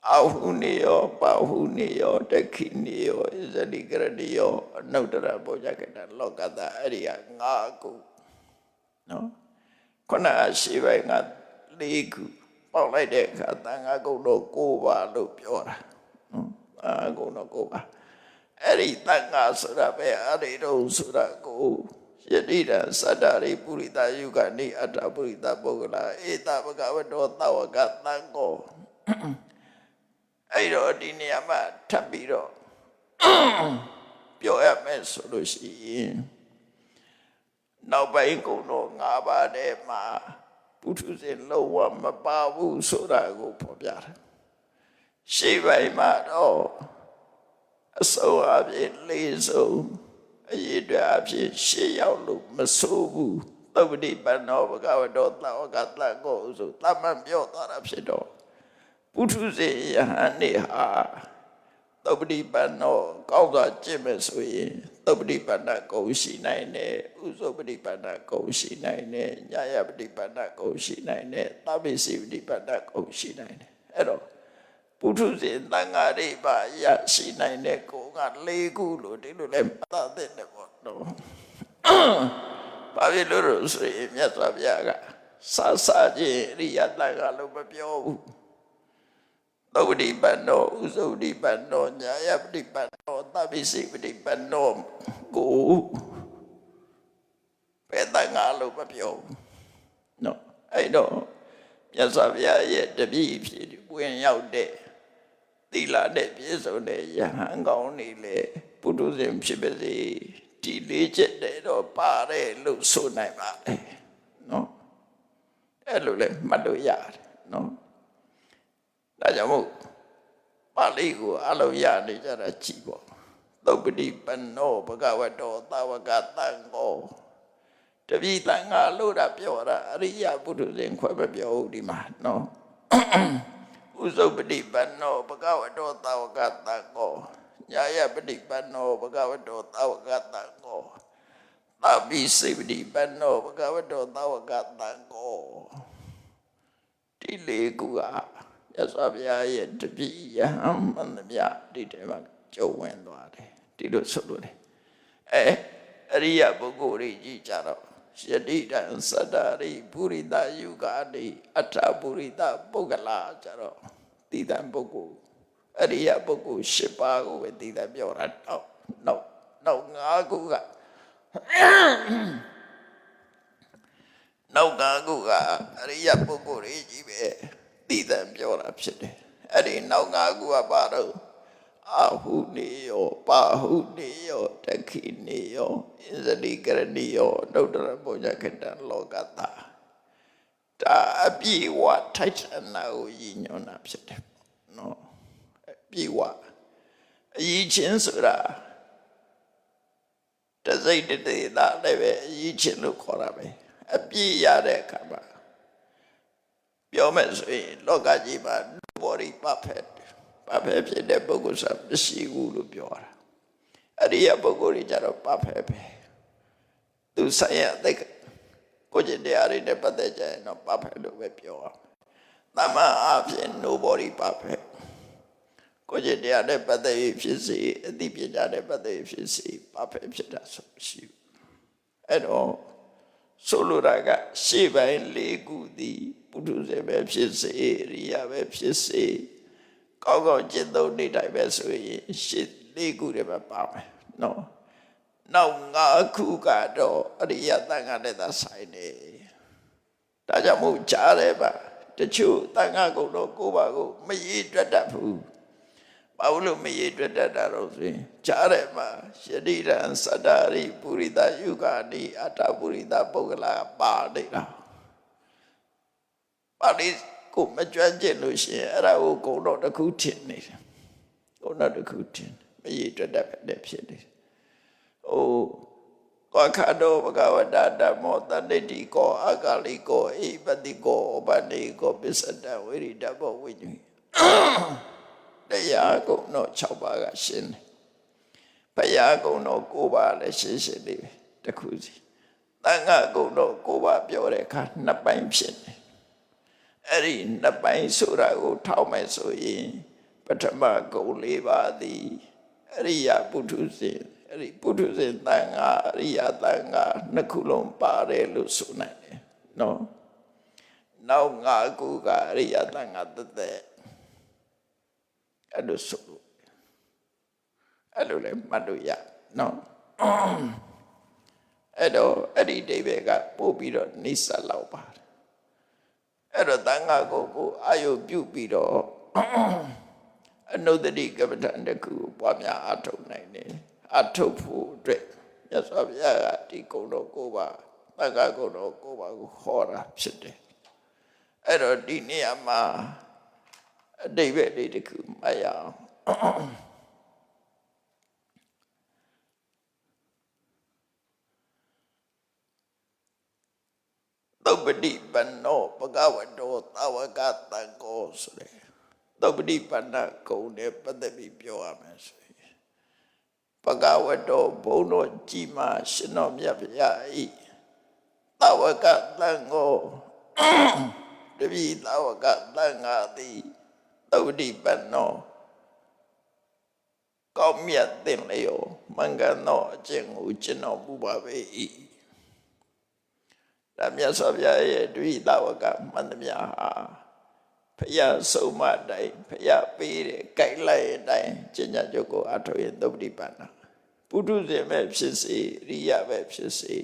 အာဟုနေယောပါဟုနေယောတခိနေယောဣဇလိကရဏီယောအနုတ္တရပုညခိတလောကတအဲ့ဒီက5ခုနော်ခုနရှိပိုင်းက4ခုပေါက်လိုက်တဲ့အခါသံဃာကုံတော်9ပါးလို့ပြောတာနော်ကုံတော်9ပါးအဲ့ဒီသံဃာဆိုတာပဲအဲ့ဒီတော့ဆိုတာကိုယတိတံသတ္တရိပုရိသယုဂနိအတ္တပုရိသပုဂ္ဂလဧတဘဂဝတောသဝကသံဃောအဲ့တော့ဒီနေရာမှာထပ်ပြီးတော့ပြောရမယ်ဆိုလို့ရှိရင်နောက်ပိုင်းကုံတော်5ပါးထဲမှာပုထုဇဉ်လုံးဝမပါဘူးဆိုတာကိုဖော်ပြတာရှေ့ပိုင်းမှာတော့အစုံအဖြစ်၄စုံအရေးအတွက်အဖြစ်ရှေ့ရောက်လို့မဆိုးဘူးသုပ္ပတိပန္နောဘဂဝတောသဝကသံဃောဆိုတမန်ပြောသွားတာဖြစ်တော့ပုထုဇဉ်ယဟန်နေဟာသုပ္ပတိပန္နောကောင်းစွာကျင့်မယ်ဆိုရင်သုပ္ပတိပန္နဂုံရှိနိုင်တယ်ဥသုပ္ပတိပန္နဂုံရှိနိုင်တယ်ညာယပတိပန္နဂုံရှိနိုင်တယ်သဗ္ဗေစီပတိပန္နဂုံရှိနိုင်တယ်အဲ့တော့ပုထုဇဉ်သံဃာတွေပါရရှိနိုင်တဲ့ကိုယ်က4ခုလို့ဒီလိုလဲမှတ်သားတဲ့ပေါ့နော်ဘာဖြစ်လို့လဲဆိုရင်မြတ်စွာဘုရားကစချင်းအရိယသံဃာလို့မပြောဘူးသုပ္ပတိပန္နောဥသုပ္ပတိပန္နောညာယပတိပန္နောသဗ္ဗေစီပတိပန္နောကိုပဲသံဃာလို့မပြောဘူးနော်အဲ့တော့မြတ်စွာဘုရားရဲ့တပည့်ဖြစ်ဝင်ရောက်တဲ့သီလနဲ့ပြည့်စုံတဲ့ယဟန်ကောင်းနေလေပုထုဇဉ်ဖြစ်ပါစေဒီလေးချက်တည်းတော့ပါတယ်လို့ဆိုနိုင်ပါတယ်နော်အဲ့လိုလဲမှတ်လို့ရတယ်နော်ဒါကြောင့်မို့ပါဠိကိုအလုံးရနေကြတာကြည်ပေါ့သုပ္ပတိပန္နောဘဂဝတောသဝကသံဃောတပိသံဃာလို့တာပြောတာအရိယပုထုဇဉ်ခွဲမပြောဘူးဒီမှာနော်ဥသုပတိပန္နောဘဂဝတောသဝကသံဃောညာယပတိပန္နောဘဂဝတောသဝကသံဃောသဗ္ဗိစေပတိပန္နောဘဂဝတောသဝကသံဃောဒီလေးခုကမြတ်စွာဘုရားရဲ့တပည့်ယဟန်မှန်သမျှဒီထဲမှာကျုံဝင်သွားတယ်ဒီလိုဆိုလို့လေအရိယပုဂ္ဂိုလ်ကြီးကြတော့ယတိတံသတ္တရိပုရိသယုဂာတိအထပုရိသပုဂ္ဂလာကြတော့တည်တံပုဂ္ဂိုလ်အရိယပုဂ္ဂိုလ်10ပါးကိုပဲတည်တံပြောတာနောက်5ခုကနောက်5ခုကအရိယပုဂ္ဂိုလ်ကြီးပဲတည်တံပြောတာဖြစ်တယ်အဲ့ဒီနောက်5ခုကပါတော့အာဟုနေယောပါဟုနေယောတခိနေယောဣဇလိကရဏီယောဒုတ္တရပုညခိတလောကတာဒါအပြေဝထိုက်တနာကိုရည်ညွှန်းတာဖြစ်တယ်နော်အပြေဝအရေးချင်းဆိုတာတ တစိတ်တည်းသားလည်းပဲအရေးချင်းလို့ခေါ်တာပဲအပြည့်ရတဲ့အခါမှာပြောမယ်ဆိုရင်လောကကြီးမှာ body perfect ဖြစ်တဲ့ပုဂ္ဂိုလ်ဆိုမရှိဘူးလို့ပြောတာအဲ့ဒီပုဂ္ဂိုလ်တွေကြတော့ perfect ပဲသူဆိုင်ရတဲ့ကိုကျင့်တရားတွေနဲ့ပတ်သက်ကြရင်တော့ perfect လို့ပဲပြောအောင်သမ္မာအဖြစ် nobody perfect ကိုကျင့်တရားနဲ့ပတ်သက်ဖြစ်စေအသိပညာနဲ့ပတ်သက်ဖြစ်စေ perfect ဖြစ်တာဆိုမရှိဘူးအဲ့တော့ဆိုလိုတာကရှေ့ပိုင်း၄ခုသည်ပုထုဇဉ်ပဲဖြစ်စေရိယာပဲဖြစ်စေကောင်းကောင်းကျင့်သုံးနေတိုင်းပဲဆိုရင်ရှေ့၄ခုတွေပဲပါမယ်နော်နောက်၅ခုကတော့အရိယသံဃာနဲ့သာဆိုင်နေဒါကြောင့်မို့ကြားတယ်ပါတချို့သံဃာကုံတော်ကိုပါကိုမရေတွက်တတ်ဘူးဘာလို့မရေတွက်တတ်တာတော့ဆိုရင်ကြားတယ်မှာယတိရံသတ္တရိပုရိသယုဂာနိအတ္တပုရိသပုဂ္ဂလာပါနေတာပါဠိကိုမကြွကျင်လို့ရှိရင်အဲ့ဒါကိုကုံတော်တစ်ခုထင်နေတယ်ကုံတော်တစ်ခုထင်မရေတွက်တတ်တဲ့ဖြစ်နေတယ်ကောခါတောဘဂဝတာဓမ္မောတဏိတိကောအကာလိကောအိပတိကောဩပနိကောပစ္စတဝိရိတဘောဝိညုတရားကုံတော်6ပါးကရှင်းတယ်ဘုရားကုံတော်9ပါးလည်းရှင်းရှင်းလေးပဲတစ်ခုစီသံဃာကုံတော်9ပါးပြောတဲ့အခါ2ပိုင်းဖြစ်တယ်အဲ့ဒီ2ပိုင်းဆိုတာကိုထောက်မယ်ဆိုရင်ပထမကုံ4ပါးသည်အရိယပုထုဇဉ်အဲ့ဒီပုထုဇဉ်သံဃာအရိယသံဃာနှစ်ခုလုံးပါတယ်လို့ဆိုနိုင်တယ်နော်နောက်5ခုကအရိယသံဃာသက်အဲ့လိုဆိုအဲ့လိုလည်းမှတ်လို့ရနော်အဲ့တော့အဲ့ဒီအိဗေကပို့ပြီးတော့နိစ္စလောက်ပါတယ်အဲ့တော့သံဃာကိုအာယုပြုပြီးတော့အနုတ္တိကပ္ပဋ္ဌာန်တစ်ခုပွားများအထုတ်နိုင်တယ်အထုတ်ဖို့အတွက်မြတ်စွာဘုရားကဒီကုံတော်9ပါးသံဃာကုံတော်9ပါးကိုဟောတာဖြစ်တယ်အဲ့တော့ဒီနေရာမှာအတိတ်ပဲလေးတစ်ခုမှတ်ရအောင်သုပ္ပတိပန္နောဘဂဝတောသဝကတံကောဆိုတဲ့သုပ္ပတိပန္နကုံနဲ့ပတ်သက်ပြီးပြောရမယ်ဆိုရင်ဘဂဝတောဘုန်းတော်ကြီးမှာရှင်တော်မြတ်ဗျာဤသဝကတံကောတပိသဝကတံဃာတိသုပ္ပတိပန္နောကောင်းမြတ်တဲ့လျောမင်္ဂနောအကျင့်ကိုကျင့်တော်မူပါပေ၏ဒါမြတ်စွာဘုရားရဲ့တပိသဝကမှန်သမျှဟာဖယားဆုံးမတိုင်းဖယားပေးတယ်ကြိုက်လိုက်တဲ့အတိုင်းကျင့်ကြံကြုတ်ကိုအထောက်ရင်သုပ္ပတိပန္နာပုထုဇဉ်ပဲဖြစ်စေရိယပဲဖြစ်စေ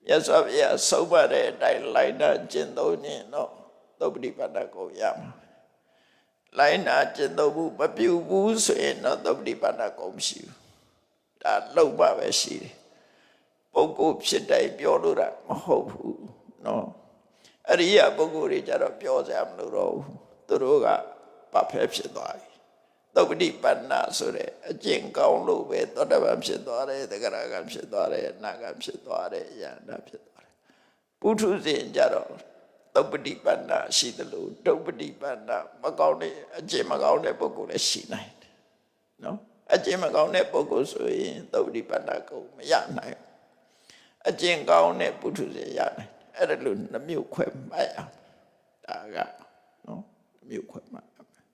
မြတ်စွာဘုရားဆုံးမတဲ့အတိုင်းလိုက်နာကျင့်သုံးရင်တော့သုပ္ပတိပန္နာကိုရမှာလိုက်နာကျင့်သုံးမှုမပြုဘူးဆိုရင်တော့သုပ္ပတိပန္နာကိုမရှိဘူးဒါလုံးပါပဲရှိတယ်ပုဂ္ဂိုလ်ဖြစ်တိုင်းပြောလို့တာမဟုတ်ဘူးနော်အရိယပုဂ္ဂိုလ်တွေကြတော့ပြောစရာမလိုတော့ဘူးသူတို့ကဘာဖဲဖြစ်သွားပြီသုပ္ပတိပန္နာဆိုတဲ့အကျင့်ကောင်းလို့ပဲသောတပန်ဖြစ်သွားတယ်သဂရကဖြစ်သွားတယ်အနာကဖြစ်သွားတယ်ယန္တာဖြစ်သွားတယ်ပုထုဇဉ်ကြတော့သုပ္ပတိပန္နာရှိတယ်လို့ဒုပ္ပတိပန္နာမကောင်းတဲ့အကျင့်မကောင်းတဲ့ပုဂ္ဂိုလ်လည်းရှိနိုင်တယ်နော်အကျင့်မကောင်းတဲ့ပုဂ္ဂိုလ်ဆိုရင်သုပ္ပတိပန္နာကိုမရနိုင်အကျင့်ကောင်းတဲ့ပုထုဇဉ်ရနိုင်အဲ့ဒါလို့နှမျိုးခွဲမှတ်ရဒါကနော်နှမျိုးခွဲမှတ်ရမယ်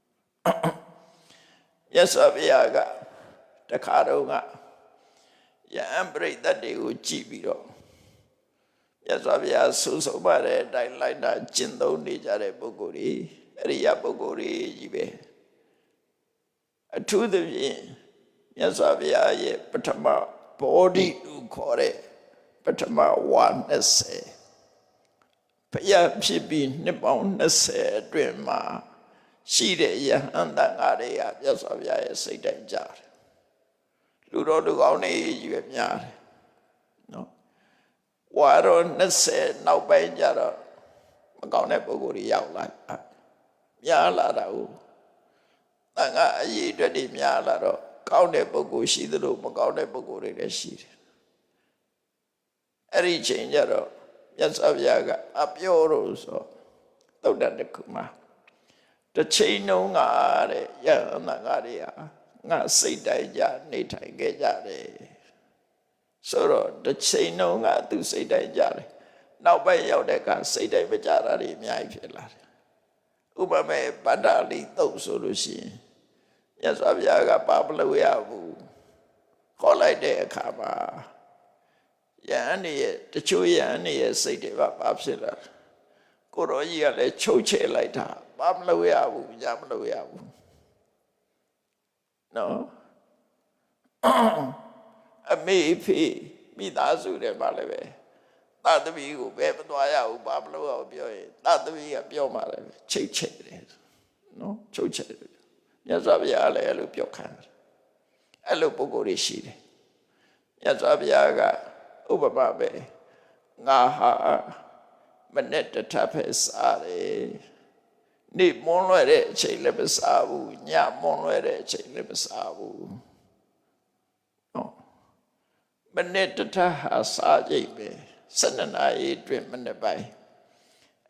ယသဗျာကတခါတော့ကယံပရိသတ်တွေကိုကြည့်ပြီးတော့ယသဗျာဆူဆုံးပါတဲ့အတိုင်းလိုက်တာကျင့်သုံးနေကြတဲ့ပုဂ္ဂိုလ်တွေအရိယပုဂ္ဂိုလ်တွေကြီးပဲအထူးသဖြင့်ယသဗျာရဲ့ပထမဘောဓိလို့ခေါ်တဲ့ပထမဝါ20ဘုရားဖြစ်ပြီးနှစ်ပေါင်း20အတွင်းမှာရှိတဲ့ယဟန်တန်ဃာတွေကမြတ်စွာဘုရားရဲ့စိတ်တိုင်းကြတယ်လူတော်လူကောင်းတွေကြီးပဲများတယ်နော်ဝါရော20နောက်ပိုင်းကျတော့မကောင်းတဲ့ပုဂ္ဂိုလ်တွေရောက်လာများလာတာကိုတန်ဃာအရေးအတွက်တွေများလာတော့ကောင်းတဲ့ပုဂ္ဂိုလ်ရှိသလိုမကောင်းတဲ့ပုဂ္ဂိုလ်တွေလည်းရှိတယ် အဲ့ဒီချိန်ကျတော့မြတ်စွာဘုရားကအပြောလို့ဆိုသုတ်တတစ်ခုမှာတစ်ချိန်လုံးကတဲ့ယဟန်တန်ဃာတွေဟာငါစိတ်တိုင်းကြနေထိုင်ခဲ့ကြတယ်ဆိုတော့တစ်ချိန်လုံးကသူစိတ်တိုင်းကြတယ်နောက်ပိုင်းရောက်တဲ့အခါစိတ်တိုင်းမကြတာတွေအများကြီးဖြစ်လာတယ်ဥပမာဗတ္တလိသုတ်ဆိုလို့ရှိရင်မြတ်စွာဘုရားကပါမလို့ရဘူးခေါ်လိုက်တဲ့အခါမှာယဟန်ရဲ့တချို့ယဟန်ရဲ့စိတ်တွေကဘာဖြစ်လာကိုရောကြီးကလည်းချုပ်ချယ်လိုက်တာဘာမလို့ရဘူးညမလို့ရဘူးနော်အမေဖေမိသားစုတွေပါလည်းပဲသာသမီကိုပဲမသွားရဘူးဘာမလို့ရဘူးပြောရင်သာသမီကပြောမှလည်းချိတ်ချယ်တယ်နော်ချုပ်ချယ်တယ်မြတ်စွာဘုရားလည်းအဲ့လိုပြောခံတယ်အဲ့လိုပုဂ္ဂိုလ်တွေရှိတယ်မြတ်စွာဘုရားကဥပမာပဲငါဟာမနဲ့တထပ်ပဲစားတယ်နေ့မွန်းလွဲတဲ့အချိန်လည်းမစားဘူးညမွန်းလွဲတဲ့အချိန်လည်းမစားဘူးနော်မနဲ့တထပ်ဟာစားကြိတ်ပဲ12နာရီအတွင်းမနေ့ပိုင်း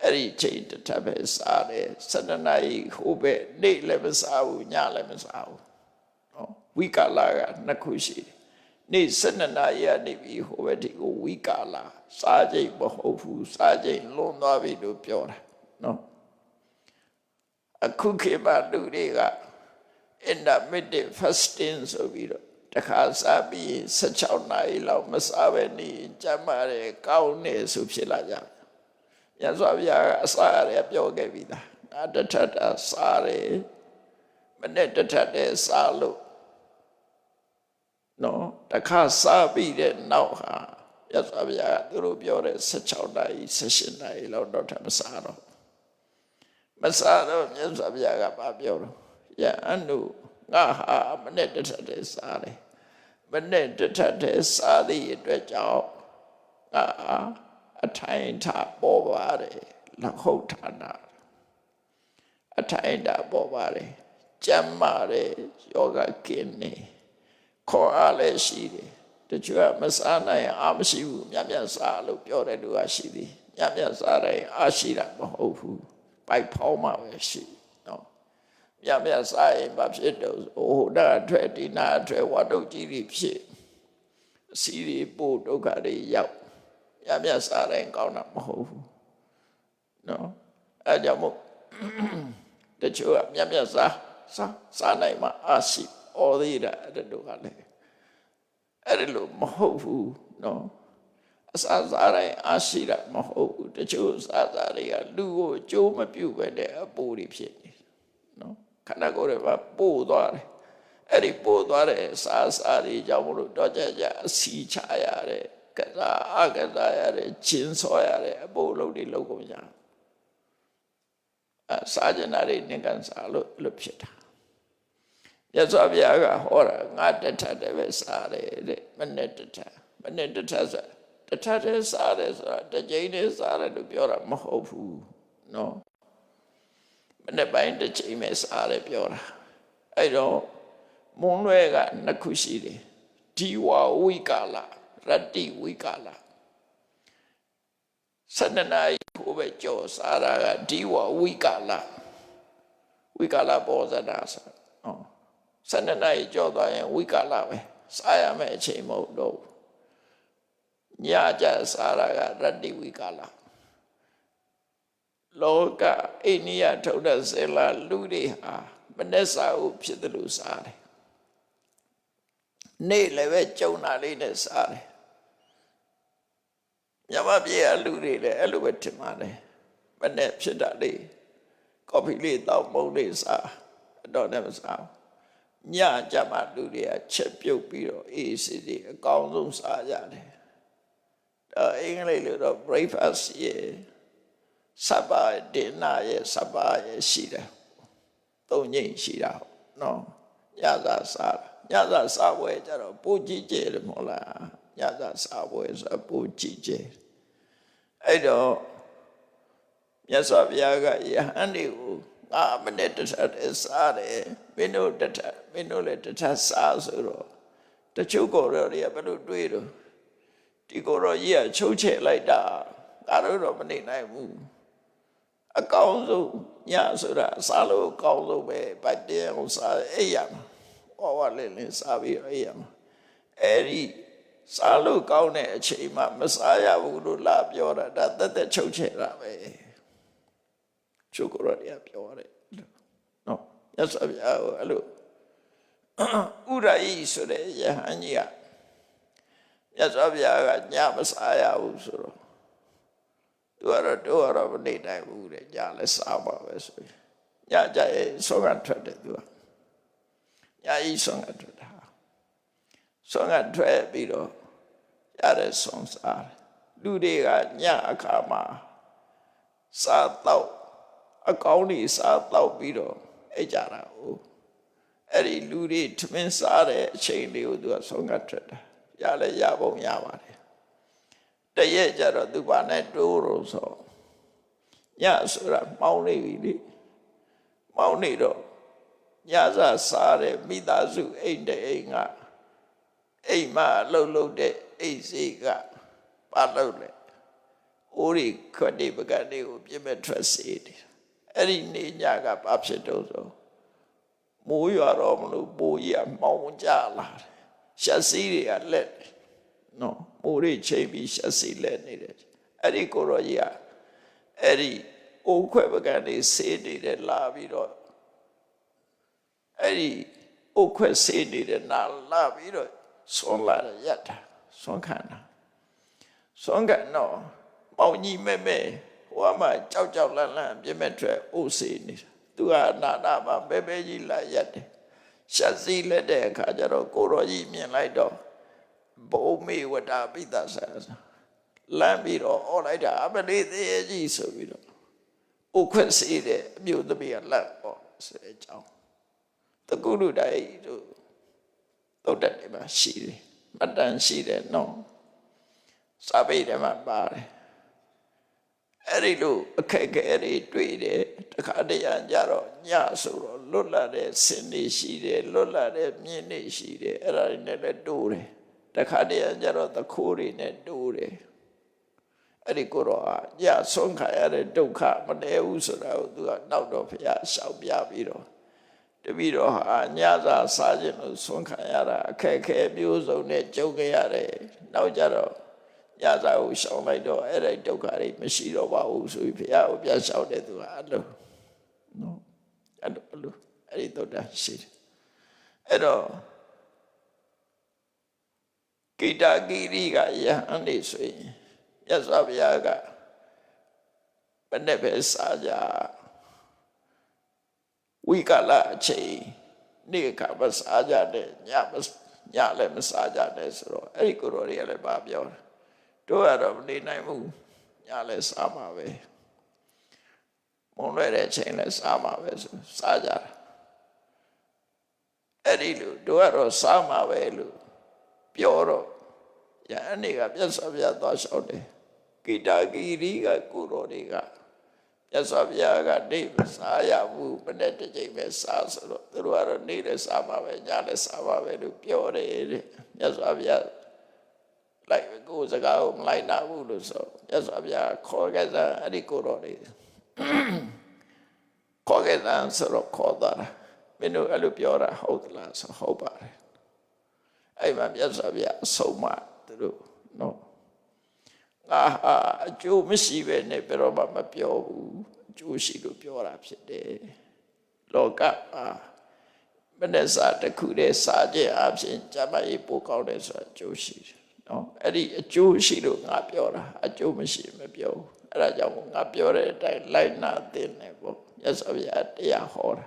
အဲ့ဒီချိန်တထပ်ပဲစားတယ်12နာရီဟိုပဲနေ့လည်းမစားဘူးညလည်းမစားဘူးနော်ဝိကာလကနှစ်ခုရှိတယ်နေ့12နာရီကနေပြီးဟိုဘက်ဒီကိုဝိကာလစားကြိတ်မဟုတ်ဘူးစားကြိတ်လွန်သွားပြီလို့ပြောတာနော်အခုခေတ်မှာလူတွေက intermittent fasting ဆိုပြီးတော့တခါစားပြီး16နာရီလောက်မစားဘဲနေကြမ်းပါတယ်ကောင်းနေဆိုဖြစ်လာကြတယ်မြတ်စွာဘုရားကအစားရတယ်ပြောခဲ့ပြီးသားငါတထပ်တာစားတယ်မနဲ့တထပ်တဲ့စားလို့နော်တခါစားပြီးတဲ့နောက်ဟာမြတ်စွာဘုရားကသူတို့ပြောတဲ့16နာရီ18နာရီလောက်တော့ထပ်မစားတော့မစားတော့မြတ်စွာဘုရားကပြောတော့ယဟန်တို့ငါဟာမနဲ့တထပ်တဲ့စားတယ်မနဲ့တထပ်တဲ့စားသည့်အတွက်ကြောင့်ငါအထိုင်ထပေါ်ပါတယ်လဟုတ်ဌာနအထိုင်ထပေါ်ပါတယ်ကျမ်းမာတယ်ယောဂကင်းနေခေါ်အားလည်းရှိတယ်တချို့ကမစားနိုင်အားမရှိဘူးမြတ်မြတ်စားလို့ပြောတဲ့လူကရှိသည်မြတ်မြတ်စားတယ်အားရှိတာမဟုတ်ဘူးပိုက်ဖောင်းမှပဲရှိနော်မြတ်မြတ်စားရင်ဘာဖြစ်တော့ဟိုဒါအထွဲဒီနာအထွဲဝါဒုတ်ကြီးတွေဖြစ်အစီတွေပို့ဒုက္ခတွေရောက်မြတ်မြတ်စားတယ်ကောင်းတာမဟုတ်ဘူးနော်အဲကြောင့်မို့တချို့ကမြတ်မြတ်စားနိုင်မှအားရှိဩသေးတာအဲ့တို့ကလည်းအဲ့လိုမဟုတ်ဘူးနော်အစားစားတိုင်းအားရှိတာမဟုတ်ဘူးတချို့စားစားတွေကလူကိုအကျိုးမပြုပဲတဲ့အပိုးတွေဖြစ်နေနော်ခန္ဓာကိုယ်တွေမှာပို့သွားတယ်အဲ့ဒီပို့သွားတဲ့စားစားတွေကြောင့်မလို့တော့ကြအစီချရတယ်ကစားအကစားရတယ်ဂျင်းဆော်ရတယ်အပိုးလုံးတွေလုံးကုန်ကြစားကြနာတွေနင်ကန်စားလို့ဖြစ်တာမြတ်စွာဘုရားကဟောတာငါတထပ်တယ်ပဲစားတယ်တဲ့မနဲ့တထပ်ဆိုတထပ်တယ်စားတယ်ဆိုတာတစ်ကြိမ်နဲ့စားတယ်လို့ပြောတာမဟုတ်ဘူးနော်မနဲ့ပိုင်းတစ်ကြိမ်ပဲစားတယ်ပြောတာအဲ့တော့မွန်းလွဲကနှစ်ခုရှိတယ်ဒီဝဝိကာလရတ္တိဝိကာလ12နာရီကိုပဲကြော်စားတာကဒီဝဝိကာလပေါ်ဇတာဆို12နာရီကြော်သွားရင်ဝိကာလပဲစားရမယ့်အချိန်မဟုတ်တော့ညကြစားတာကရတ္တိဝိကာလလောကအိန္ဒိယထုတ်တဲ့ဇေလာလူတွေဟာမနဲ့စားဖို့ဖြစ်တယ်လို့စားတယ်နေ့လည်းပဲကြုံတာလေးနဲ့စားတယ်မြမပြေလူတွေလည်းအဲ့လိုပဲထင်ပါတယ်မနဲ့ဖြစ်တာလေးကော်ဖီလေးတောက်မုန့်လေးစားတော့လည်းမစားညကြမှာလူတွေကချက်ပြုတ်ပြီးတော့အေးစီစီအကောင်းဆုံးစားကြတယ်အင်္ဂလိပ်လိုတော့ breakfast ရဲ့supper dinner ရဲ့ supper ရဲ့ရှိတယ်သုံးညိမ်ရှိတာနော်ညစာစားပွဲကြတော့ပိုကြီးကျယ်တယ်မဟုတ်လားညစာစားပွဲဆိုပိုကြီးကျယ်အဲ့တော့မြတ်စွာဘုရားကယဟန်တွေကိုငါမနဲ့တထပ်စားတယ်မင်းတို့လည်းတထပ်စားဆိုတော့တချို့ကိုယ်တော်တွေကဘယ်လိုတွေးတော့ ဒီကိုယ်တော်ကြီးကချုပ်ချယ်လိုက်တာငါတို့တော့မနေနိုင်ဘူးအကောင်းဆုံးညဆိုတာစားလို့အကောင်းဆုံးပဲဗတ်တယ်အောင်စားအိပ်ရမှာဝါဝလင်းလင်းစားပြီးအိပ်ရမှာအဲ့ဒီစားလို့ကောင်းတဲ့အချိန်မှမစားရဘူးလို့လာပြောတာဒါသက်ချုပ်ချယ်တာပဲချုပ်ကိုယ်တော်ကြီးပြောတယ်နော်မြတ်စွာဘုရားကိုအဲ့လိုဥရဟိဆိုတဲ့ယဟန်ကြီးကမြတ်စွာဘုရားကညမစားရဘူးဆိုတော့သူကတော့မနေနိုင်ဘူးတဲ့ညလည်းစားပါပဲဆိုရင်ညကြရဲ့ဆုံးကထွက်တယ်သူကညကြီးဆုံးကထွက်တာဆုံးကထွက်ပြီးတော့ရတဲ့ဆုံးစားလူတွေကညအခါမှာစားတော့အကောင်းကြီးစားတော့ပြီးတော့အဲ့ကြတာဟုတ်အဲ့ဒီလူတွေထမင်းစားတဲ့အချိန်လေးကိုသူကဆုံးကထွက်တာရလဲရပုံရပါတယ်တရက်ကြတော့သူဘာနဲ့တိုးလို့ဆိုညဆိုတာမောင်းနေပြီလေမောင်းနေတော့ညစာစားတဲ့မိသားစုအိမ်တဲ့အိမ်ကအိမ်မှာလှုပ်တဲ့အိမ်စီကပါလို့လေအိုးရီခွက်ဒီပကတိကိုပြစ်မဲ့ထွက်စေတယ်အဲ့ဒီနေညကဘာဖြစ်တော့ဆိုမိုးရွာတော့မလို့ပိုးကြီးကမောင်းကြလာတယ်ရှက်စီးတွေကလက်နော်မိုးရိချိန်ပြီးရှက်စီးလက်နေတယ်အဲ့ဒီကိုရောကြီးကအဲ့ဒီအိုးခွက်ပကတိစေးနေတယ်လာပြီးတော့အဲ့ဒီအိုးခွက်စေးနေတယ်နာလာပြီးတော့ဆွန်လာရတာဆွန်ခံတာဆွန်ကန်တော့မောင်ကြီးမဲမဲဟိုမှာကြောက်လန့်ပြင်းမဲ့ထွက်အိုးစေးနေတာသူကနာနာမှာပဲကြီးလာရတယ်ရှက်စီးလက်တဲ့အခါကျတော့ကိုရောကြီးမြင်လိုက်တော့ဘုံမေဝတ္တပိသဆာလမ်းပြီးတော့អော်လိုက်တာအပလေးသေးကြီးဆိုပြီးတော့အိုခွက်စေးတဲ့အမျိုးသမီးကလန့်ပေါ့ဆိုတဲ့အကြောင်းတကုလူတိုင်းတို့တုတ်တက်နေမှာရှိတယ်မတန်ရှိတယ်နော်စာပေထဲမှာပါတယ်အဲ့ဒီလိုအခက်အခဲတွေတွေ့တယ်တခါတရံကြတော့ညဆိုတော့လွတ်လာတဲ့စင်တွေရှိတယ်လွတ်လာတဲ့မြင်းတွေရှိတယ်အဲ့ဒါတွေနဲ့လည်းတိုးတယ်တခါတရံကြတော့သခိုးတွေနဲ့တိုးတယ်အဲ့ဒီကိုတော့ညဆုံးခါရတဲ့ဒုက္ခမတည့်ဘူးဆိုတာကိုသူကနောက်တော့ဘုရားရှောက်ပြပြီးတော့တပည့်တော်ဟာညစာစားခြင်းလို့ဆုံးခံရတာအခက်အခဲမျိုးစုံနဲ့ကြုံခဲ့ရတယ်နောက်ကြတော့ညစာကိုရှောင်လိုက်တော့အဲ့ဒီဒုက္ခတွေမရှိတော့ပါဘူးဆိုပြီးဘုရားကိုပြန်လျှောက်တယ်သူကအလိုနော်အဲ့လိုအဲ့ဒီတော့တာရှိတယ်အဲ့တော့ကိတာဂိရိကယဟန်နေဆိုရင်မြတ်စွာဘုရားကဘယ်နဲ့ပဲစားကြဝိကလအချိန်နေ့ကမစားကြတဲ့ညလည်းမစားကြတဲ့ဆိုတော့အဲ့ဒီကိုရောတွေကလည်းပြောတယ်တို့ကတော့မနေနိုင်ဘူးညလည်းစားမှာပဲမုံလွယ်တဲ့အချိန်လည်းစားမှာပဲဆိုစားကြတာအဲ့ဒီလိုတို့ကတော့စားမှာပဲလို့ပြောတော့ယနေ့ကမြတ်စွာဘုရားသွားလျှောက်တယ်ကိတာဂိရိကကိုရောတွေကမြတ်စွာဘုရားကနေမစားရဘူးဘယ်နဲ့တစ်ချိန်ပဲစားဆိုတော့သူတို့ကတော့နေလည်းစားပါပဲညလည်းစားပါပဲလို့ပြောတယ်တဲ့မြတ်စွာဘုရားလိုက်ကိုစကားကိုမလိုက်နာဘူးလို့ဆိုမြတ်စွာဘုရားခေါ်ခဲ့တာအဲ့ဒီကိုတော့လေခေါ်ခဲ့တာဆိုတော့ခေါ်တာမင်းတို့အဲ့လိုပြောတာဟုတ်သလားဆိုဟုတ်ပါတယ်အဲ့မှာမြတ်စွာဘုရားအဆုံးမသူတို့နော်ငါဟာအကျိုးမရှိပဲနဲ့ဘယ်တော့မှမပြောဘူးအကျိုးရှိလို့ပြောတာဖြစ်တယ်လောကမှာမနေ့စာတစ်ခုတည်းစားခြင်းအပြင်ကျမကြီးပို့ကောင်းတယ်ဆိုတာအကျိုးရှိတယ်နော်အဲ့ဒီအကျိုးရှိလို့ငါပြောတာအကျိုးမရှိမပြောဘူးအဲ့ဒါကြောင့်ငါပြောတဲ့အတိုင်းလိုက်နာသင့်တယ်ပေါ့မြတ်စွာဘုရားတရားဟောတာ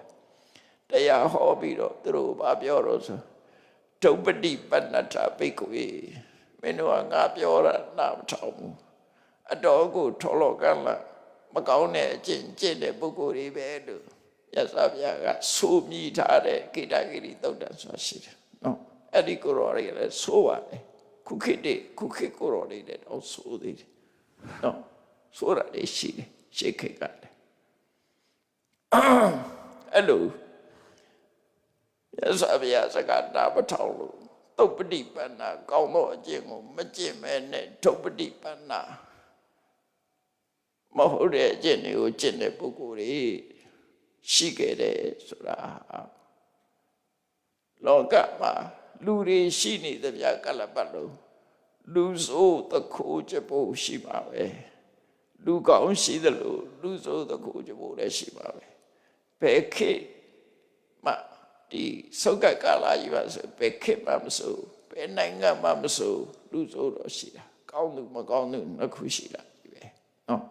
တရားဟောပြီးတော့သူတို့ဘာပြောတော့ဆိုဒုပ္ပတိပဏ္ဏထာဘိက္ခဝေမင်းတို့ကငါပြောတာနားမထောင်ဘူးအတော်ကိုထောလောကလာမကောင်းတဲ့အကျင့်ကျင့်တဲ့ပုဂ္ဂိုလ်တွေပဲလို့မြတ်စွာဘုရားကဆိုမြည်ထားတဲ့ကိတဂိရိသုတ်တံဆိုတာရှိတယ်နော်အဲ့ဒီကိုရောတွေလည်းဆိုပါတယ်ခုခေတ်ကိုရောတွေလည်းတော့ဆိုသေးတယ်နော်ဆိုရတယ်ရှိတယ်ရှေးခေတ်ကလည်းအဲ့လိုမြတ်စွာဘုရားစကားနားမထောင်လို့ သုပ္ပတိပန္နာကောင်းသောအကျင့်ကိုမကျင့်မဲနဲ့ထုပ္ပတိပန္နာမဟုတ်တဲ့အကျင့်တွေကိုကျင့်တဲ့ပုဂ္ဂိုလ်တွေရှိခဲ့တယ်ဆိုတာလောကမှာလူတွေရှိနေတဲ့ဗျာကလပတ်လုံးလူဆိုးတခိုးကြဖို့ရှိပါပဲလူကောင်းရှိသလိုလူဆိုးတခိုးကြဖို့လည်းရှိပါပဲဘယ်ခေတ်မှဒီသုက္ကကာလကြီးပါဆိုဘယ်ခေတ်မှမဆိုဘယ်နိုင်ငံမှမဆိုလူဆိုးတော့ရှိတာကောင်းသူမကောင်းသူနှစ်ခုရှိတာဒီပဲနော်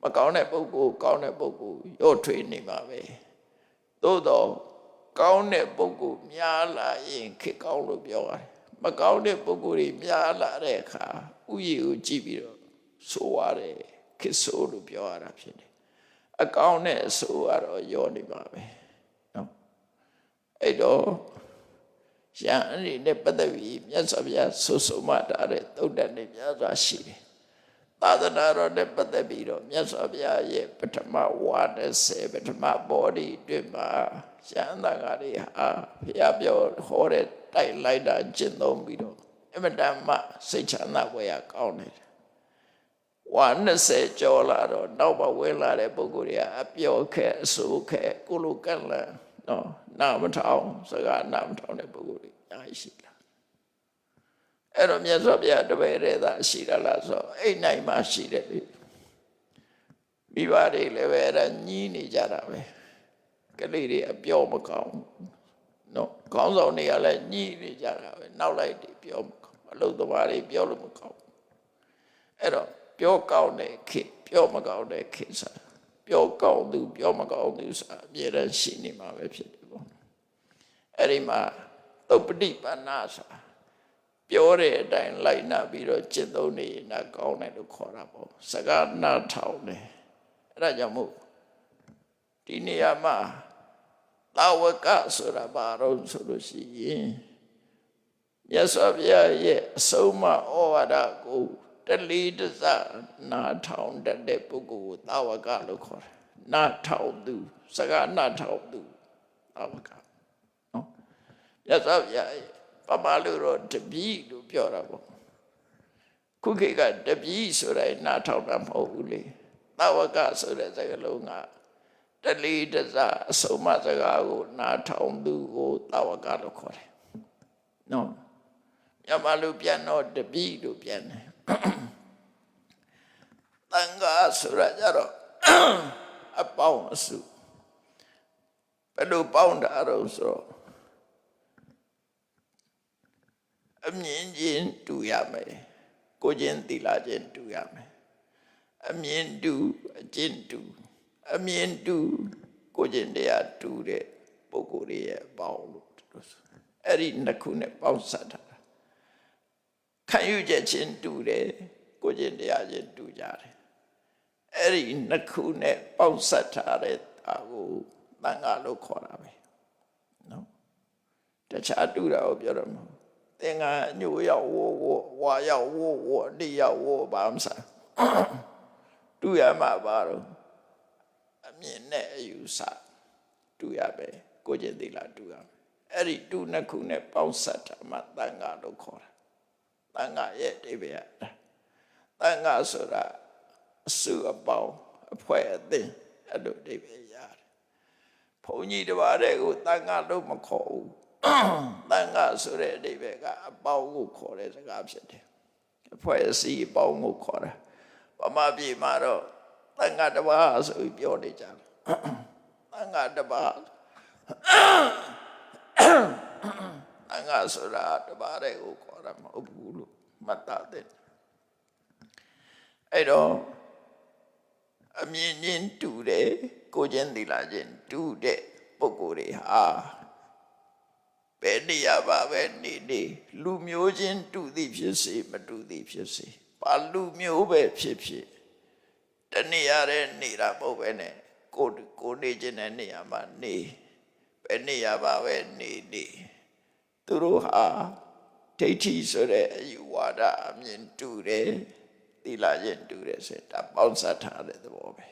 မကောင်းတဲ့ပုဂ္ဂိုလ်ကောင်းတဲ့ပုဂ္ဂိုလ်ရော့ထွေးနေမှာပဲသို့တော့ကောင်းတဲ့ပုဂ္ဂိုလ်များလာရင်ခေတ်ကောင်းလို့ပြောရတယ်မကောင်းတဲ့ပုဂ္ဂိုလ်တွေများလာတဲ့အခါဥယျာဉ်ကိုကြည့်ပြီးတော့ဆိုရတယ်ခေတ်ဆိုးလို့ပြောရတာဖြစ်တယ်အကောင်းနဲ့အဆိုးကတော့ရောနေပါပဲနော်အဲ့တော့ရဟန်းတွေနဲ့ပတ်သက်ပြီးမြတ်စွာဘုရားဆိုမှထားတဲ့သုတ်တန်တွေများစွာရှိတယ်သာသနာတော်နဲ့ပတ်သက်ပြီးတော့မြတ်စွာဘုရားရဲ့ပထမဝါဒ10ပထမဘောဓိအတွင်းမှာရဟန်းသားတွေဟာဘုရားပြောဟောတဲ့တိုက်လိုက်တာကျင့်သုံးပြီးတော့အမတန်မှစိတ်ချမ်းသာဖွယ်ကောင်းတယ်ဝါ20ကျော်လာတော့နောက်မှဝင်လာတဲ့ပုဂ္ဂိုလ်တွေကအပြောခဲ့အဆိုခဲ့ကိုလိုကန့်လန့်နော်နာမထောင်စကားနာမထောင်တဲ့ပုဂ္ဂိုလ်တွေအားရှိလာအဲ့တော့မြတ်စွာဘုရားတပည့်တဲ့သာရှိတာလားဆိုအဲ့နိုင်မှရှိတယ်လေမိဘတွေလည်းပဲအဲ့ဒါညီးနေကြတာပဲကလေးတွေအပြောမကောင်းနော်ခေါင်းဆောင်တွေကလည်းညီးနေကြတာပဲနောက်လိုက်တွေပြောမကောင်းအလုပ်သမားတွေပြောလို့မကောင်းအဲ့တော့ပြောကောင်းတဲ့ခေတ်ပြောမကောင်းတဲ့ခေတ်စားပြောကောင်းသူပြောမကောင်းသူစားအမြဲတမ်းရှိနေမှာပဲဖြစ်တယ်ပေါ့အဲ့ဒီမှာသုပ္ပတိပန္နာစာပြောတဲ့အတိုင်းလိုက်နာပြီးတော့จิตသုံးနေနာကောင်းတယ်လို့ခေါ်တာပေါ့စကားနာထောင်တယ်အဲ့ဒါကြောင့်မို့ဒီနေရာမှာသာဝကဆိုတာဘာလို့ဆိုလို့ရှိရင်မြတ်စွာဘုရားရဲ့အဆုံးအမဩဝါဒကိုတလေးတစနာထောင်တတ်တဲ့ပုဂ္ဂိုလ်ကိုသာဝကလို့ခေါ်တယ်နာထောင်သူစကားနာထောင်သူသာဝကနော်မြတ်စွာဘုရားပပလို့တော့တပည့်လို့ပြောတာပေါ့ခုခေတ်ကတပည့်ဆိုတဲ့နာထောင်တာမဟုတ်ဘူးလေသာဝကဆိုတဲ့စကားလုံးကတလေးတစအဆုံးမစကားကိုနာထောင်သူကိုသာဝကလို့ခေါ်တယ်နော်မြန်မာလူပြန်တော့တပည့်လို့ပြန်တယ်တန်ခါဆိုတာကြတော့အပေါင်းအစုဘယ်လိုပေါင်းတာတော့ဆိုတော့အမြင်ချင်းတူရမယ်ကိုချင်းသီလချင်းတူရမယ်အမြင်တူအကျင့်တူအမြင်တူကိုချင်းတရားတူတဲ့ပုဂ္ဂိုလ်ရဲ့အပေါင်းလို့ဆိုအဲ့ဒီနှစ်ခုနဲ့ပေါင်းစပ်တာခံယူချက်ချင်းတူတယ်ကိုချင်းတရားချင်းတူကြတယ်အဲ့ဒီနှစ်ခုနဲ့ပေါင်းစပ်ထားတဲ့ဒါကိုသံဃာလို့ခေါ်တာပဲနော်တခြားတူတာကိုပြောတော့မဟုတ်သင်္ဃာညိုရောက်ဝါရောက်ဝအတိရောက်ဘာမှစားတူရမှာပါတော့အမြင်နဲ့အယူဆတူရပဲကိုချင်းသီလတူရမယ်အဲ့ဒီတူနှစ်ခုနဲ့ပေါင်းစပ်တာမှသံဃာလို့ခေါ်တာသံဃာရဲ့အဓိပ္ပာယ်သံဃာဆိုတာအစုအပေါင်းအဖွဲ့အသင်းအဲ့လိုအဓိပ္ပာယ်ရတယ်ဘုန်းကြီးတစ်ပါးတည်းကိုသံဃာလို့မခေါ်ဘူးသံဃာဆိုတဲ့အဓိပ္ပာယ်ကအပေါင်းကိုခေါ်တဲ့စကားဖြစ်တယ်အဖွဲ့အစည်းအပေါင်းကိုခေါ်တာဗမာပြည်မှာတော့သံဃာတစ်ပါးဆိုပြီးပြောနေကြတယ်သံဃာတစ်ပါးသံဃာဆိုတာတစ်ပါးတည်းကိုခေါ်တာမဟုတ်ဘူးလို့မှတ်သားတဲ့အဲ့တော့အမြင်ချင်းတူတယ်ကိုချင်းသီလချင်းတူတဲ့ပုဂ္ဂိုလ်တွေဟာဘယ်နေရာပါပဲနေလူမျိုးချင်းတူသည်ဖြစ်စေမတူသည်ဖြစ်စေဘာလူမျိုးပဲဖြစ်ဖြစ်တနေရာတဲ့နေတာမဟုတ်ပဲနဲ့ကိုနေခြင်းတဲ့နေရာမှာနေဘယ်နေရာပါပဲနေသူတို့ဟာဒိဋ္ဌိဆိုတဲ့အယူဝါဒအမြင်တူတယ်သီလချင်းတူတယ်ဆိုဒါပေါင်းစပ်ထားတဲ့သဘောပဲ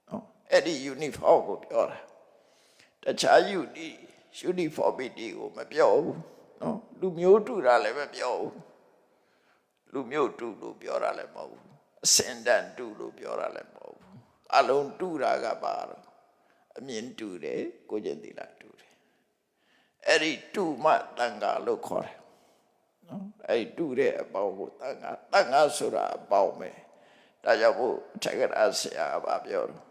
နော်အဲ့ဒီ uniform ကိုပြောတာတခြား uniformity ကိုမပြောဘူး နော်လူမျိုးတူတာလည်းမပြောဘူးလူမျိုးတူလို့ပြောတာလည်းမဟုတ်ဘူးအစင်တန်တူလို့ပြောတာလည်းမဟုတ်ဘူးအလုံးတူတာကပါတော့အမြင်တူတယ်ကိုကျင့်သီလတူတယ်အဲ့ဒီတူမှတန်ခါလို့ခေါ်တယ်နော်အဲ့ဒီတူတဲ့အပေါင်းကိုတန်ခါဆိုတာအပေါင်းပဲဒါကြောင့်မို့အထက်ကရာဆရာကပြောတော့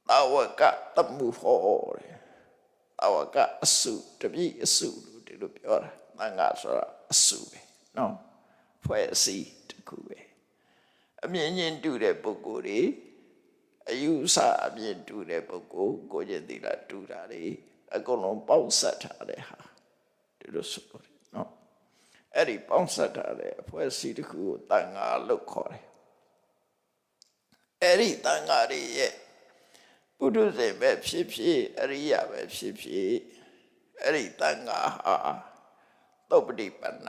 တာဝကတမှုဟောတယ်တာဝကအစုတပိအစုလို့ဒီလိုပြောတာတန်ခါဆိုတာအစုပဲနော်ဖွဲ့စည်းတစ်ခုပဲအမြင်ချင်းတူတဲ့ပုဂ္ဂိုလ်တွေအယူဆအမြင်တူတဲ့ပုဂ္ဂိုလ်ကိုကျင့်သီလတူတာတွေအကုန်လုံးပေါင်းစပ်ထားတဲ့ဟာဒီလိုဆိုလို့နော်အဲ့ဒီပေါင်းစပ်ထားတဲ့အဖွဲ့အစည်းတစ်ခုကိုတန်ခါလို့ခေါ်တယ်အဲ့ဒီတန်ခါတွေရဲ့ပုထုဇဉ်ပဲဖြစ်ဖြစ်အရိယာပဲဖြစ်ဖြစ်အဲ့ဒီတန်ခါဟာသုပ္ပတိပန္န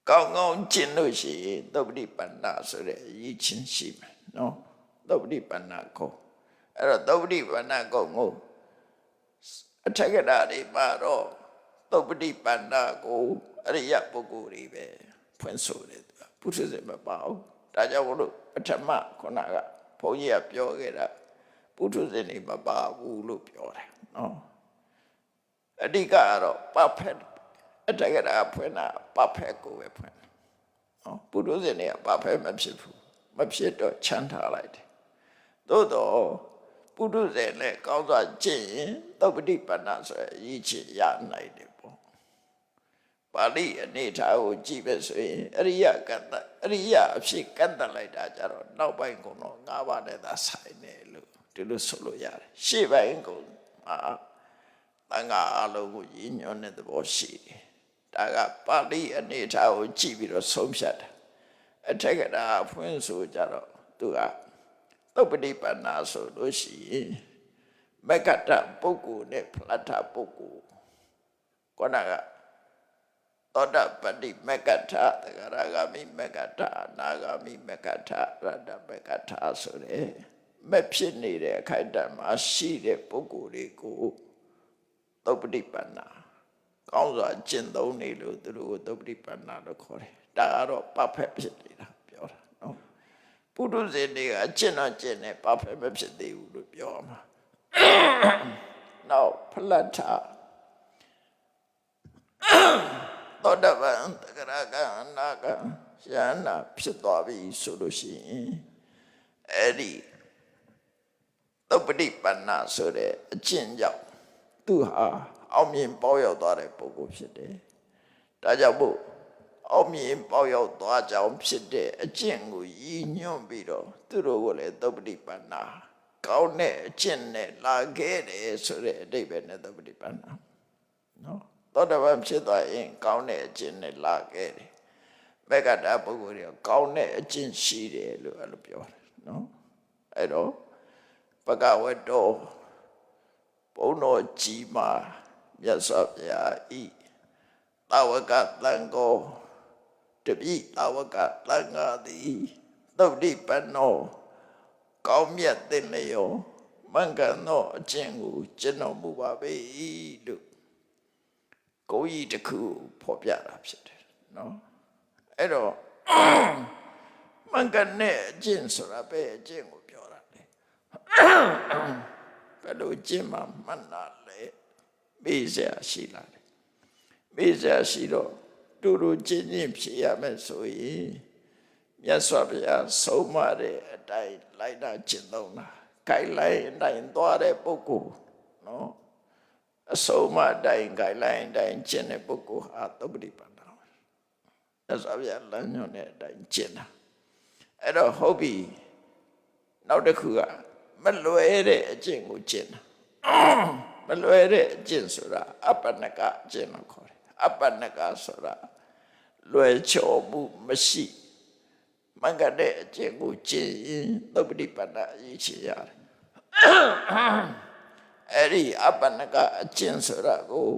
ကောင်းကောင်းကျင့်လို့ရှိရင်သုပ္ပတိပန္နဆိုတဲ့အရေးချင်းရှိမယ်နော်သုပ္ပတိပန္နကိုအဲ့တော့သုပ္ပတိပန္နကိုအထက်ကရာတွေမှာတော့သုပ္ပတိပန္နကိုအရိယပုဂ္ဂိုလ်တွေပဲဖွင့်ဆိုတယ်ပုထုဇဉ်မပါဘူးဒါကြောင့်မလို့ပထမခုနကဘုန်းကြီးကပြောခဲ့တာပုထုဇဉ်တွေမပါဘူးလို့ပြောတယ်နော်အဓိကကတော့ perfect အတကယ်ဖွင့်တာ perfect ကိုပဲဖွင့်နော်ပုထုဇဉ်တွေက perfect မဖြစ်ဘူးမဖြစ်တော့ချမ်းထားလိုက်တယ်သို့တော့ပုထုဇဉ်နဲ့ကောင်းစွာကျင့်ရင်သုပ္ပတိပန္နဆိုရည်ချရနိုင်တယ်ပေါ့ပါဠိအနေထားကိုကြည့်ပဲဆိုရင်အရိယကတ္တအရိယအဖြစ်ကတ္တလိုက်တာကြတော့နောက်ပိုင်းကတော့၅ပါးနဲ့သာဆိုင်တယ်လို့ဒီလိုဆိုလို့ရတယ်ရှေ့ပိုင်းကမှာတန်ခါအလုံးကိုရည်ညွှန်းတဲ့သဘောရှိတယ်ဒါကပါဠိအနေထားကိုကြည့်ပြီးတော့ဆုံးဖြတ်တာအထက်ကရာဖွင့်ဆိုကြတော့သူကသုပ္ပတိပန္နဆိုလို့ရှိရင်မက္ကတပုဂ္ဂိုလ်နဲ့ဖလတ္ထပုဂ္ဂိုလ်ခေါဏကသောတပတိမက္ကထသဂရဂမိမက္ကထအနာဂမိမက္ကထရတ္တမက္ကထဆိုတဲ့မဖြစ်နေတဲ့အခိုက်အတန့်မှာရှိတဲ့ပုဂ္ဂိုလ်တွေကိုသုပ္ပတိပန္နကောင်းစွာကျင့်သုံးနေလို့သူတို့ကိုသုပ္ပတိပန္နလို့ခေါ်တယ်ဒါကတော့ perfect ဖြစ်နေတာပြောတာနော်ပုထုဇဉ်တွေကကျင့်တော့ကျင့်နေ perfect မဖြစ်သေးဘူးလို့ပြောမှာနောက်ဖလတ္ထသောတပန်တဂရကအနာကယန္နာဖြစ်သွားပြီဆိုလို့ရှိရင်အဲ့ဒီသုပ္ပတိပန္နဆိုတဲ့အကျင့်ကြောင့်သူဟာအောင်မြင်ပေါရောက်သွားတဲ့ပုဂ္ဂိုလ်ဖြစ်တယ်ဒါကြောင့်မို့အောင်မြင်ပေါရောက်သွားကြောင်းဖြစ်တဲ့အကျင့်ကိုရည်ညွှန်းပြီးတော့သူတို့ကိုလည်းသုပ္ပတိပန္နကောင်းတဲ့အကျင့်နဲ့လာခဲ့တယ်ဆိုတဲ့အဓိပ္ပာယ်နဲ့သုပ္ပတိပန္နနော်သောတပန်ဖြစ်သွားရင်ကောင်းတဲ့အကျင့်နဲ့လာခဲ့တယ်မက္ကတပုဂ္ဂိုလ်တွေကောင်းတဲ့အကျင့်ရှိတယ်လို့အဲ့လိုပြောတယ်နော်အဲ့တော့ဘဂဝတ္တောဘုန်းတော်ကြီးမှာမြတ်စွာဘုရားဤတာဝကသံဃောတပိတာဝကသံဃာသည်သုပ္ပတိပန္နောကောင်းမြတ်သင်လျောမင်္ဂနောအကျင့်ကိုကျင့်တော်မူပါပေ၏လို့ကိုယ်ကြီးတစ်ခုဖော်ပြတာဖြစ်တယ်နော်အဲ့တော့မင်္ဂနဲ့အကျင့်ဆိုတာပဲအကျင့်ကိုပြောတာလေဘယ်လိုကျင့်မှမှန်တာလဲမေးစရာရှိလာတယ်မေးစရာရှိတော့တူတူချင်းချင်းဖြစ်ရမယ်ဆိုရင်မြတ်စွာဘုရားဆုံးမတဲ့အတိုင်းလိုက်တာကျင့်သုံးတာခိုင်လိုက်အတိုင်းသွားတဲ့ပုဂ္ဂိုလ်နော်အဆုံးမအတိုင်းခိုင်လိုက်အတိုင်းကျင့်တဲ့ပုဂ္ဂိုလ်ဟာသုပ္ပတိပန္နမြတ်စွာဘုရားလမ်းညွှန်တဲ့အတိုင်းကျင့်တာအဲ့တော့ဟုတ်ပြီနောက်တစ်ခုကမလွယ်တဲ့အကျင့်ကိုကျင့်တာမလွယ်တဲ့အကျင့်ဆိုတာအပ္ပနကအကျင့်လို့ခေါ်တယ်အပ္ပနကဆိုတာလွယ်ချော်မှုမရှိမင်္ဂတဲ့အကျင့်ကိုကျင့်ရင်သုပ္ပတိပန္နအရေးချရတယ်အဲ့ဒီအပ္ပနကအကျင့်ဆိုတာကို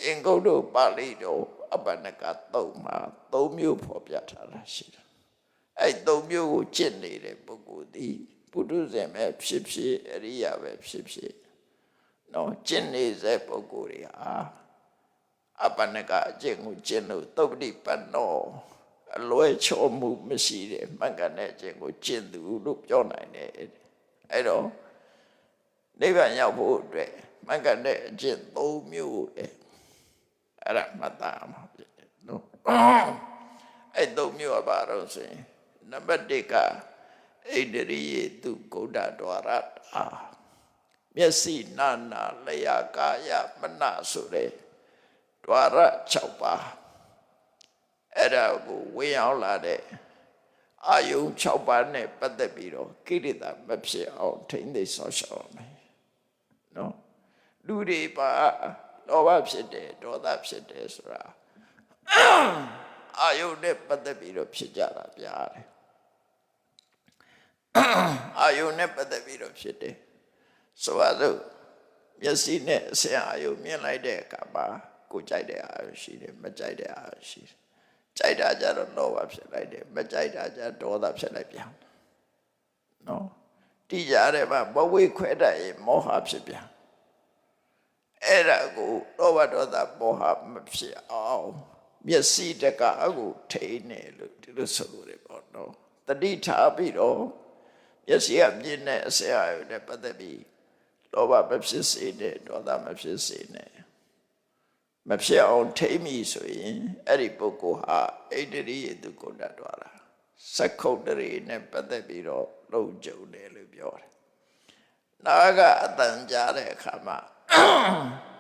အင်္ဂုတ္တပါဠိတော်အပ္ပနက3မှာ3မျိုးဖော်ပြထားတာရှိတယ်အဲ့3မျိုးကိုကျင့်နေတဲ့ပုဂ္ဂိုလ်ဒီပုထုဇဉ်ပဲဖြစ်ဖြစ်အရိယာပဲဖြစ်ဖြစ် နော်ကျင့်နေတဲ့ပုဂ္ဂိုလ်တွေဟာအပနကအကျင့်ကိုကျင့်လို့သုပ္ပတိပတ်နောအလွဲချော်မှုမရှိတဲ့မှန်ကန်တဲ့အကျင့်ကိုကျင့်သူလို့ပြောနိုင်တယ်အဲ့တော့နိဗ္ဗာန်ရောက်ဖို့အတွက်မှန်ကန်တဲ့အကျင့်၃မျိုးလေအဲ့ဒါမှတ်သားမှာဖြစ်တယ်နော်အဲ့၃မျိုးကဘာလို့ဆိုရင်နံပါတ်၁ကဣန္ဒြိယေသူဂုဏ္ဍဒွါရတာမျက်စိနာနာလျှာကာယမနဆိုတဲ့ဒွါရ6ပါးအဲ့ဒါကိုဝင်ရောက်လာတဲ့အာယုံ6ပါးနဲ့ပတ်သက်ပြီးတော့ကိလေသာမဖြစ်အောင်ထိမ့်သိမ်းဆောင်ရှောက်ရမယ်နော်လူတွေပါလောဘဖြစ်တယ်ဒေါသဖြစ်တယ်ဆိုတာအာယုံနဲ့ပတ်သက်ပြီးတော့ဖြစ်ကြတာဗျာတဲ့အာယုံနဲ့ပတ်သက်ပြီးတော့ဖြစ်တယ်ဆိုပါစို့မျက်စိနဲ့အစင်အာယုံမြင်လိုက်တဲ့အခါမှာကိုကြိုက်တဲ့အာယုံရှိတယ်မကြိုက်တဲ့အာယုံရှိတယ်ကြိုက်တာကြတော့လောဘဖြစ်လိုက်တယ်မကြိုက်တာကြဒေါသဖြစ်လိုက်ပြန်နော်တိကြတဲ့မှာဘဝိခွဲတတ်ရင်မောဟဖြစ်ပြန်အဲ့ဒါကိုလောဘဒေါသမောဟမဖြစ်အောင်မျက်စိတကအကိုထိနေလို့ဒီလိုဆိုလို့ရပေါ့နော်တတိထားပြီးတော့မျက်စိကမြင်တဲ့အစအယုနဲ့ပတ်သက်ပြီးလောဘမဖြစ်စေနဲ့ဒေါသမဖြစ်စေနဲ့မဖြစ်အောင်ထိမိဆိုရင်အဲ့ဒီပုဂ္ဂိုလ်ဟာဣန္ဒြိယေသူဂုဏ္ဍဒွါရစက္ခုတ္တရေနဲ့ပတ်သက်ပြီးတော့လုံခြုံတယ်လို့ပြောတယ်နာကအတန်ကြားတဲ့အခါမှာ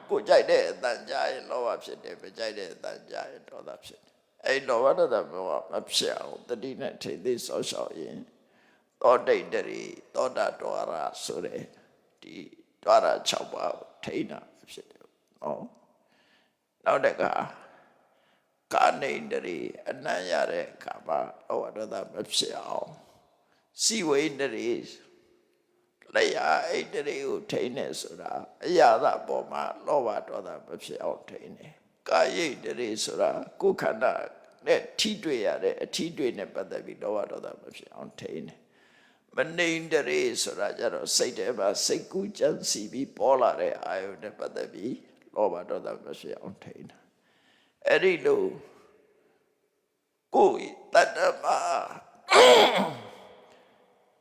ကိုကြိုက်တဲ့အတန်ကြားရင်လောဘဖြစ်တယ်မကြိုက်တဲ့အတန်ကြားရင်ဒေါသဖြစ်တယ်အဲ့လောဘဒေါသမဖြစ်အောင်တတိနဲ့ထိသိဆောက်ရှောက်ရင်သောတိတ္တရေသောတာဒွါရဆိုတဲ့ဒီဒွါရ6ပါးထိနာဖြစ်တယ်နော်နောက်တကကာနိန္ဒြေအနံ့ရတဲ့အခါမှာလောဘဒေါသမဖြစ်အောင်စိဝိန္ဒြေလျာဣန္ဒြေကိုထိနေဆိုတာအရာသပေါ်မှာလောဘဒေါသမဖြစ်အောင်ထိနေကာယိန္ဒြေဆိုတာကိုယ်ခန္ဓာနဲ့ထိတွေ့ရတဲ့အထိတွေ့နဲ့ပတ်သက်ပြီးလောဘဒေါသမဖြစ်အောင်ထိနေမနိန္ဒြေဆိုတာကြတော့စိတ်ထဲမှာစိတ်ကူးကြံစီပြီးပေါ်လာတဲ့အာယုနဲ့ပတ်သက်ပြီးလောဘဒေါသမဖြစ်အောင်ထိန်းတာအဲ့ဒီလိုကိုယ်တတ္တမ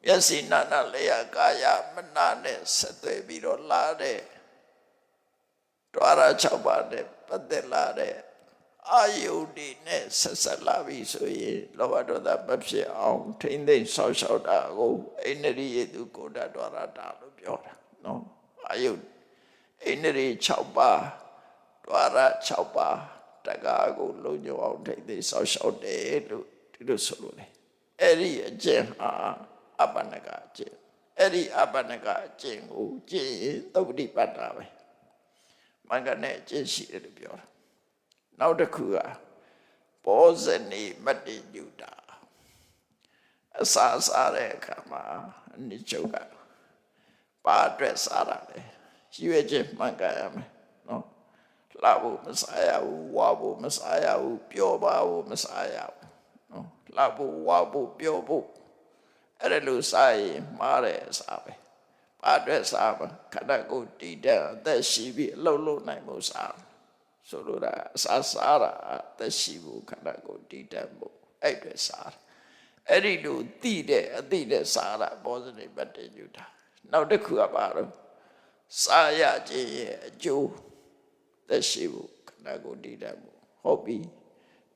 မျက်စိနာနာလျှာကာယမနာနဲ့ဆက်သွယ်ပြီးတော့လာတဲ့ဒွါရ6ပါးနဲ့ပတ်သက်လာတဲ့အာယုဒီနဲ့ဆက်ဆက်လာပြီဆိုရင်လောဘဒေါသမဖြစ်အောင်ထိမ့်သိမ့်ဆောက်ရှောက်တာကိုဣန္ဒြိယေသူဂုဏ္ဍဒွါရတာလို့ပြောတာနော်အာယုဣန္ဒြေ6ပါးဒွါရ6ပါးတကားကိုလုံခြုံအောင်ထိမ့်သိဆောက်ရှောက်တယ်လို့ဒီလိုဆိုလို့လေအဲ့ဒီအကျင့်ဟာအပနကအကျင့်အဲ့ဒီအပနကအကျင့်ကိုကျင့်ရင်သုပ္ပတိပတ္တာပဲမင်္ဂနဲ့အကျင့်ရှိတယ်လို့ပြောတာနောက်တစ်ခုကဘောဇနိမတ္တိညုတာအစာစားတဲ့အခါမှာအနိချုပ်ကပါအတွက်စားတာလေရွေးချက်မှန်ကန်ရမယ်နော်လှဖို့မစားရဘူးဝါဖို့မစားရဘူးပျော်ပါဖို့မစားရဘူးနော်လှဖို့ဝါဖို့ပျော်ဖို့အဲ့ဒါလို့စားရင်မှားတယ်စားပဲပါအတွက်စားပါခန္ဓာကိုယ်တည်တဲ့အသက်ရှိပြီးအလုပ်လုပ်နိုင်မှုစားဆိုလိုတာအစားတာအသက်ရှိဖို့ခန္ဓာကိုယ်တည်တတ်ဖို့အဲ့အတွက်စားအဲ့ဒီလိုတည်တဲ့အသိနဲ့စားတာဘောဇနိမတ္တိညုတာနောက်တစ်ခုကပါတော့စားရခြင်းရဲ့အကျိုးသက်ရှိဖို့ခန္ဓာကိုယ်တည်တတ်ဖို့ဟုတ်ပြီ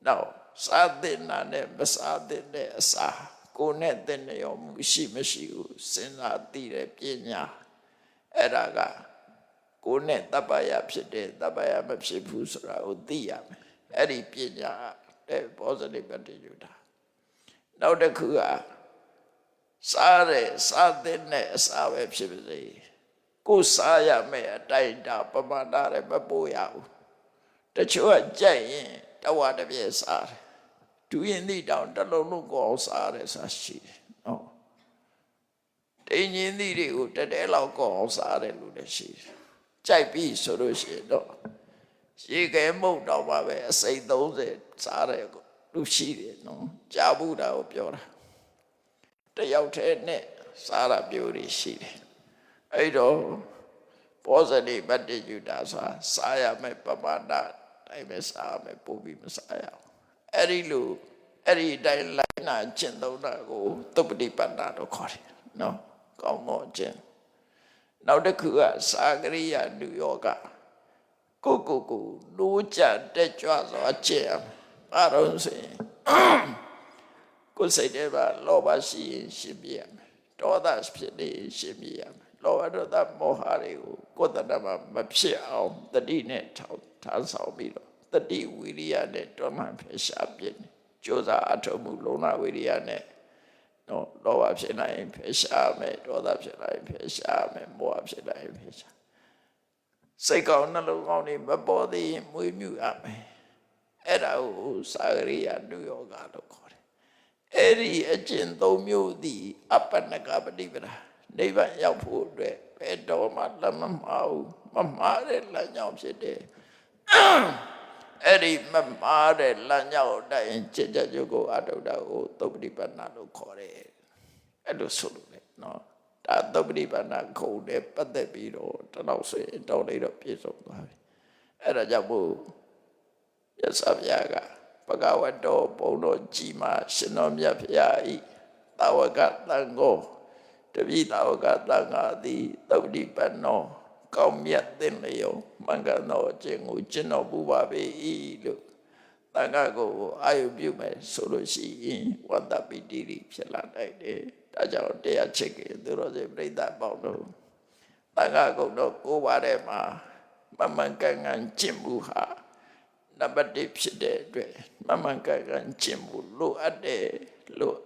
နောက်စားတဲ့နာနဲ့မစားတဲ့အစာကိုယ်နဲ့တဲ့နေရောမှုရှိမရှိကိုစဉ်းစားသိတဲ့ပညာအဲ့ဒါကကိုယ်နဲ့တပ္ပယဖြစ်တဲ့တပ္ပယမဖြစ်ဘူးဆိုတာကိုသိရမယ်အဲ့ဒီပညာတဲ့ဘောဇနိမတ္တိညုတာနောက်တစ်ခုကစားတဲ့အစာပဲဖြစ်ပါစေကိုယ်စားရမယ်အတိုင်းတာပမာဏနဲ့မပို့ရဘူးတချို့ကကြက်ရင်တဝါတစ်ပြည့်စားတယ်ဒူရင်သည့်တောင်တစ်လုံးလုံးကိုအောင်စားတယ်ဆိုတာရှိတယ်နော်တင်းញင်းသည့်တွေကိုတတဲလောက်ကိုအောင်စားတယ်လို့လည်းရှိတယ်ကြိုက်ပြီဆိုလို့ရှိရင်တော့ရေခဲမုတ်တော့မှပဲအစိမ့်30စားတယ်လူရှိတယ်နော်ကြားဘူးတာကိုပြောတာတယောက်တည်းနဲ့စားတာမျိုးတွေရှိတယ်အဲ့တော့ positive attitude ဆိုတာစားရမယ်ပမာဏတိုင်းပဲစားမယ်ပို့ပြီးမစားရအောင်အဲ့ဒီလိုအဲ့ဒီတိုင်းလိုက်နာကျင့်သုံးတာကိုသုပ္ပတိပတ္တလို့ခေါ်တယ်နော်ကောင်းတော့ကျင့်နောက်တစ်ခုကစာကရိယာနုယောဂကိုလိုးကြတက်ကြွစွာကျင့်ရမယ်ဘာလို့ဆိုရင်ကိုယ်စိတ်ထဲမှာလောဘရှိရင်ရှင်းပြရမယ်ဒေါသဖြစ်နေရှင်းပြရမယ်လောဘဒေါသမောဟတွေကိုကိုယ်တဏ္ဍမှာမဖြစ်အောင်တတိနဲ့ထားဆောင်ပြီးတော့တတိဝိရိယနဲ့တွန်းလှန်ဖယ်ရှားပြည့်ကြိုးစားအထောက်မှုလုံလဝိရိယနဲ့နော်လောဘဖြစ်နိုင်ဖယ်ရှားမယ်ဒေါသဖြစ်နိုင်ဖယ်ရှားမယ်မောဟဖြစ်နိုင်ဖယ်ရှားစိတ်ကောင်းနှလုံးကောင်းတွေမပေါ်သေးရင်မွေးမြူရမယ်အဲ့ဒါကိုစာကရိယာနုယောဂလို့ခေါ်တယ်အဲ့ဒီအကျင့်သုံးမျိုးသည်အပ္ပနကပฏิပဒါနိဗ္ဗာန်ရောက်ဖို့အတွက်ဘယ်တော့မှလက်မမှားဘူးမမှားတဲ့လမ်းကြောင်းဖြစ်တယ်အဲ့ဒီမမှားတဲ့လမ်းကြောင်းအတိုင်းจิตကြုတ်ကိုအတုဒ္ဒကိုသုပ္ပတိပန္နလို့ခေါ်တယ်အဲ့လိုဆိုလို့လေနော်ဒါသုပ္ပတိပန္နခုံနဲ့ပတ်သက်ပြီးတော့တလောက်ဆိုရင်တောင်းလိုက်တော့ပြည့်စုံသွားပြီအဲ့ဒါကြောင့်မို့ရသဗျာကဘဂဝတ္တောဘုံတော်ကြီးမှာရှင်တော်မြတ်ဖရာဤတာဝကတန်ကိုတပိတာဝကတန်ဃာသည်သုပ္ပတိပန္နောကောင်းမြတ်သင်လျောမင်္ဂနောအကျင့်ကိုကျင့်တော်မူပါပေ၏လို့တန်ခါကိုအာယုပြုမယ်ဆိုလို့ရှိရင်ဝတ္တပိတိရိဖြစ်လာနိုင်တယ်ဒါကြောင့်တရားချစ်ခင်သူတော်စင်ပြိဿပေါင်းတို့တန်ခါကုံတော့ကိုးပါးထဲမှာမမှန်ကန်ကန်ကျင့်မှုဟာနံပါတ်1ဖြစ်တဲ့အတွက်မမှန်ကန်ကန်ကျင့်မှုလိုအပ်တယ်လို့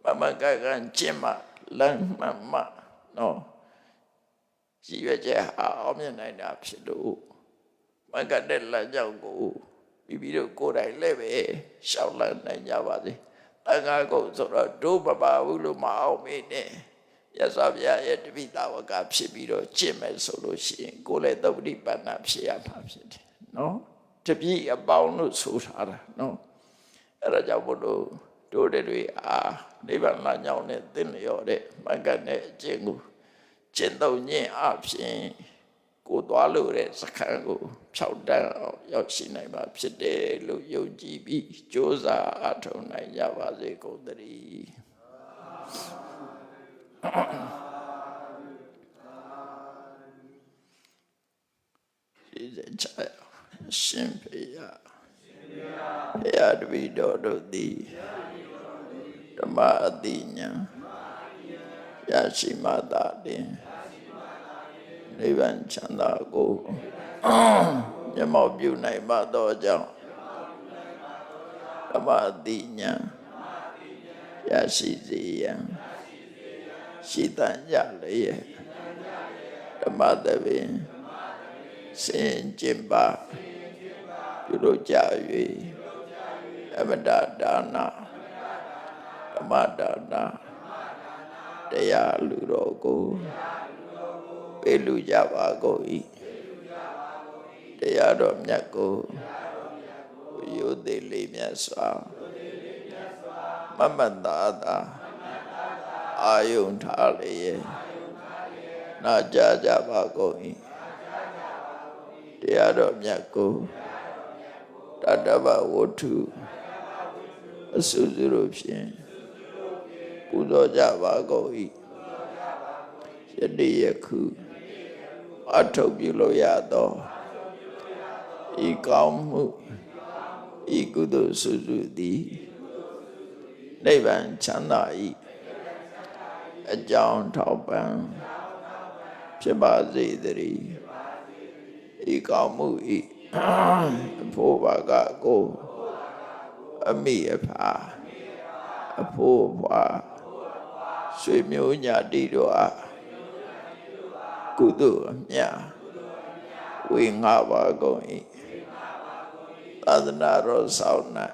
မမှန်ကန်ကန်ကျင့်မှလမ်းမှန်မှနော်ရည်ရွယ်ချက်ဟာအောင်မြင်နိုင်တာဖြစ်လို့မကတဲ့လမ်းကြောင်းကိုပြီးတော့ကိုယ်တိုင်လည်းပဲရှောက်လန်းနိုင်ကြပါစေတန်ခါကုတ်ဆိုတော့ဒုမပါဘူးလို့မအောင်မေးနဲ့ရသော်ဗျာရဲ့တပိတာဝကဖြစ်ပြီးတော့ကျင့်မယ်ဆိုလို့ရှိရင်ကိုယ်လည်းသုပ္ပတိပန္နဖြစ်ရမှာဖြစ်တယ်နော်တပိအပေါင်းလို့ဆိုထားတာနော်အဲ့ဒါကြောင့်ဘုလို့တို့တွေအားနိဗ္ဗာန်လမ်းကြောင်းနဲ့သင်လျော်တဲ့မကတဲ့အကျင့်ကိုကျင့်သုံးခြင်းအပြင်ကိုသွားလို့တဲ့စခန်းကိုဖြောက်တန်းအောင်ရောက်ရှိနိုင်မှာဖြစ်တယ်လို့ယုံကြည်ပြီးကြိုးစားအထောက်နိုင်ကြပါစေကုန်သတည်းရှိစေချာရှင်ဖေယဖေယတပိတော်တို့သည်ဓမ္မအတိညာရရှိမှသာလျှင်နိဗ္ဗာန်ချမ်းသာကိုမျက်မှောက်ပြုနိုင်ပါသောကြောင့်ဓမ္မအတိညာရရှိစေရန်ရှိတန်ကြလျက်ဓမ္မသဘင်စင်ကျင်ပါပြုလို့ကြ၍အမတဒါနဓမ္မဒါနတရားလူတော်ကိုပေးလူကြပါကုန်၏တရားတော်မြတ်ကိုရိုသေလေးမြတ်စွာမမတ္တာသာအာယုန်ထားလျက်နာကြားကြပါကုန်၏တရားတော်မြတ်ကိုတတ္တဗဝတ္ထုအစုစုတို့ဖြင့်ပူဇော်ကြပါကုန်၏ယနေ့ယခုအထောက်ပြုလို့ရသောဤကောင်းမှုဤကုသိုလ်စုစုသည်နိဗ္ဗာန်ချမ်းသာ၏အကြောင်းထောက်ပံ့ဖြစ်ပါစေတည်းဤကောင်းမှုဤအဖို့ဘာကကိုအမိအဖာအဖို့ဘွားဆွေမျိုးညာတိတို့အားကုသိုလ်အမြတ်ဝေငှပါကုန်၏သာသနာတော်ဆောင်နာ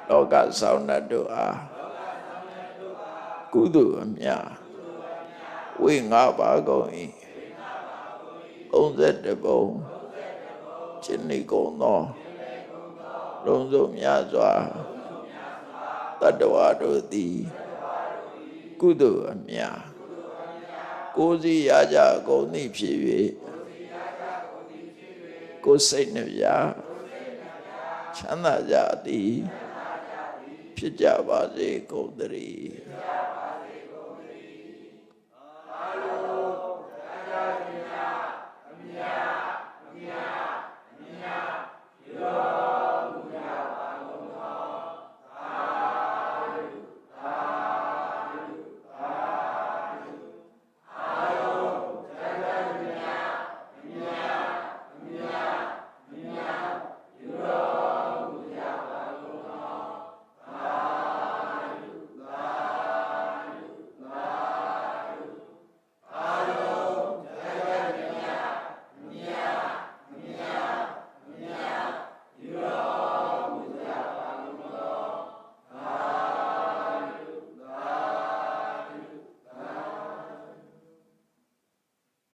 လောကဆောင်နာတို့အားကုသိုလ်အမြတ်ဝေငှပါကုန်၏31ဘုံခြင်းနေကုန်သောလုံးစုံများစွာတတ္တဝါတို့သည်ကုသိုလ်အမြတ်ကု ကိုယ်စီရကြကုန်သည်ဖြစ်၍ကိုယ်စိတ်နှပြချမ်းသာကြသည်ဖြစ်ကြပါစေကုန်သတည်း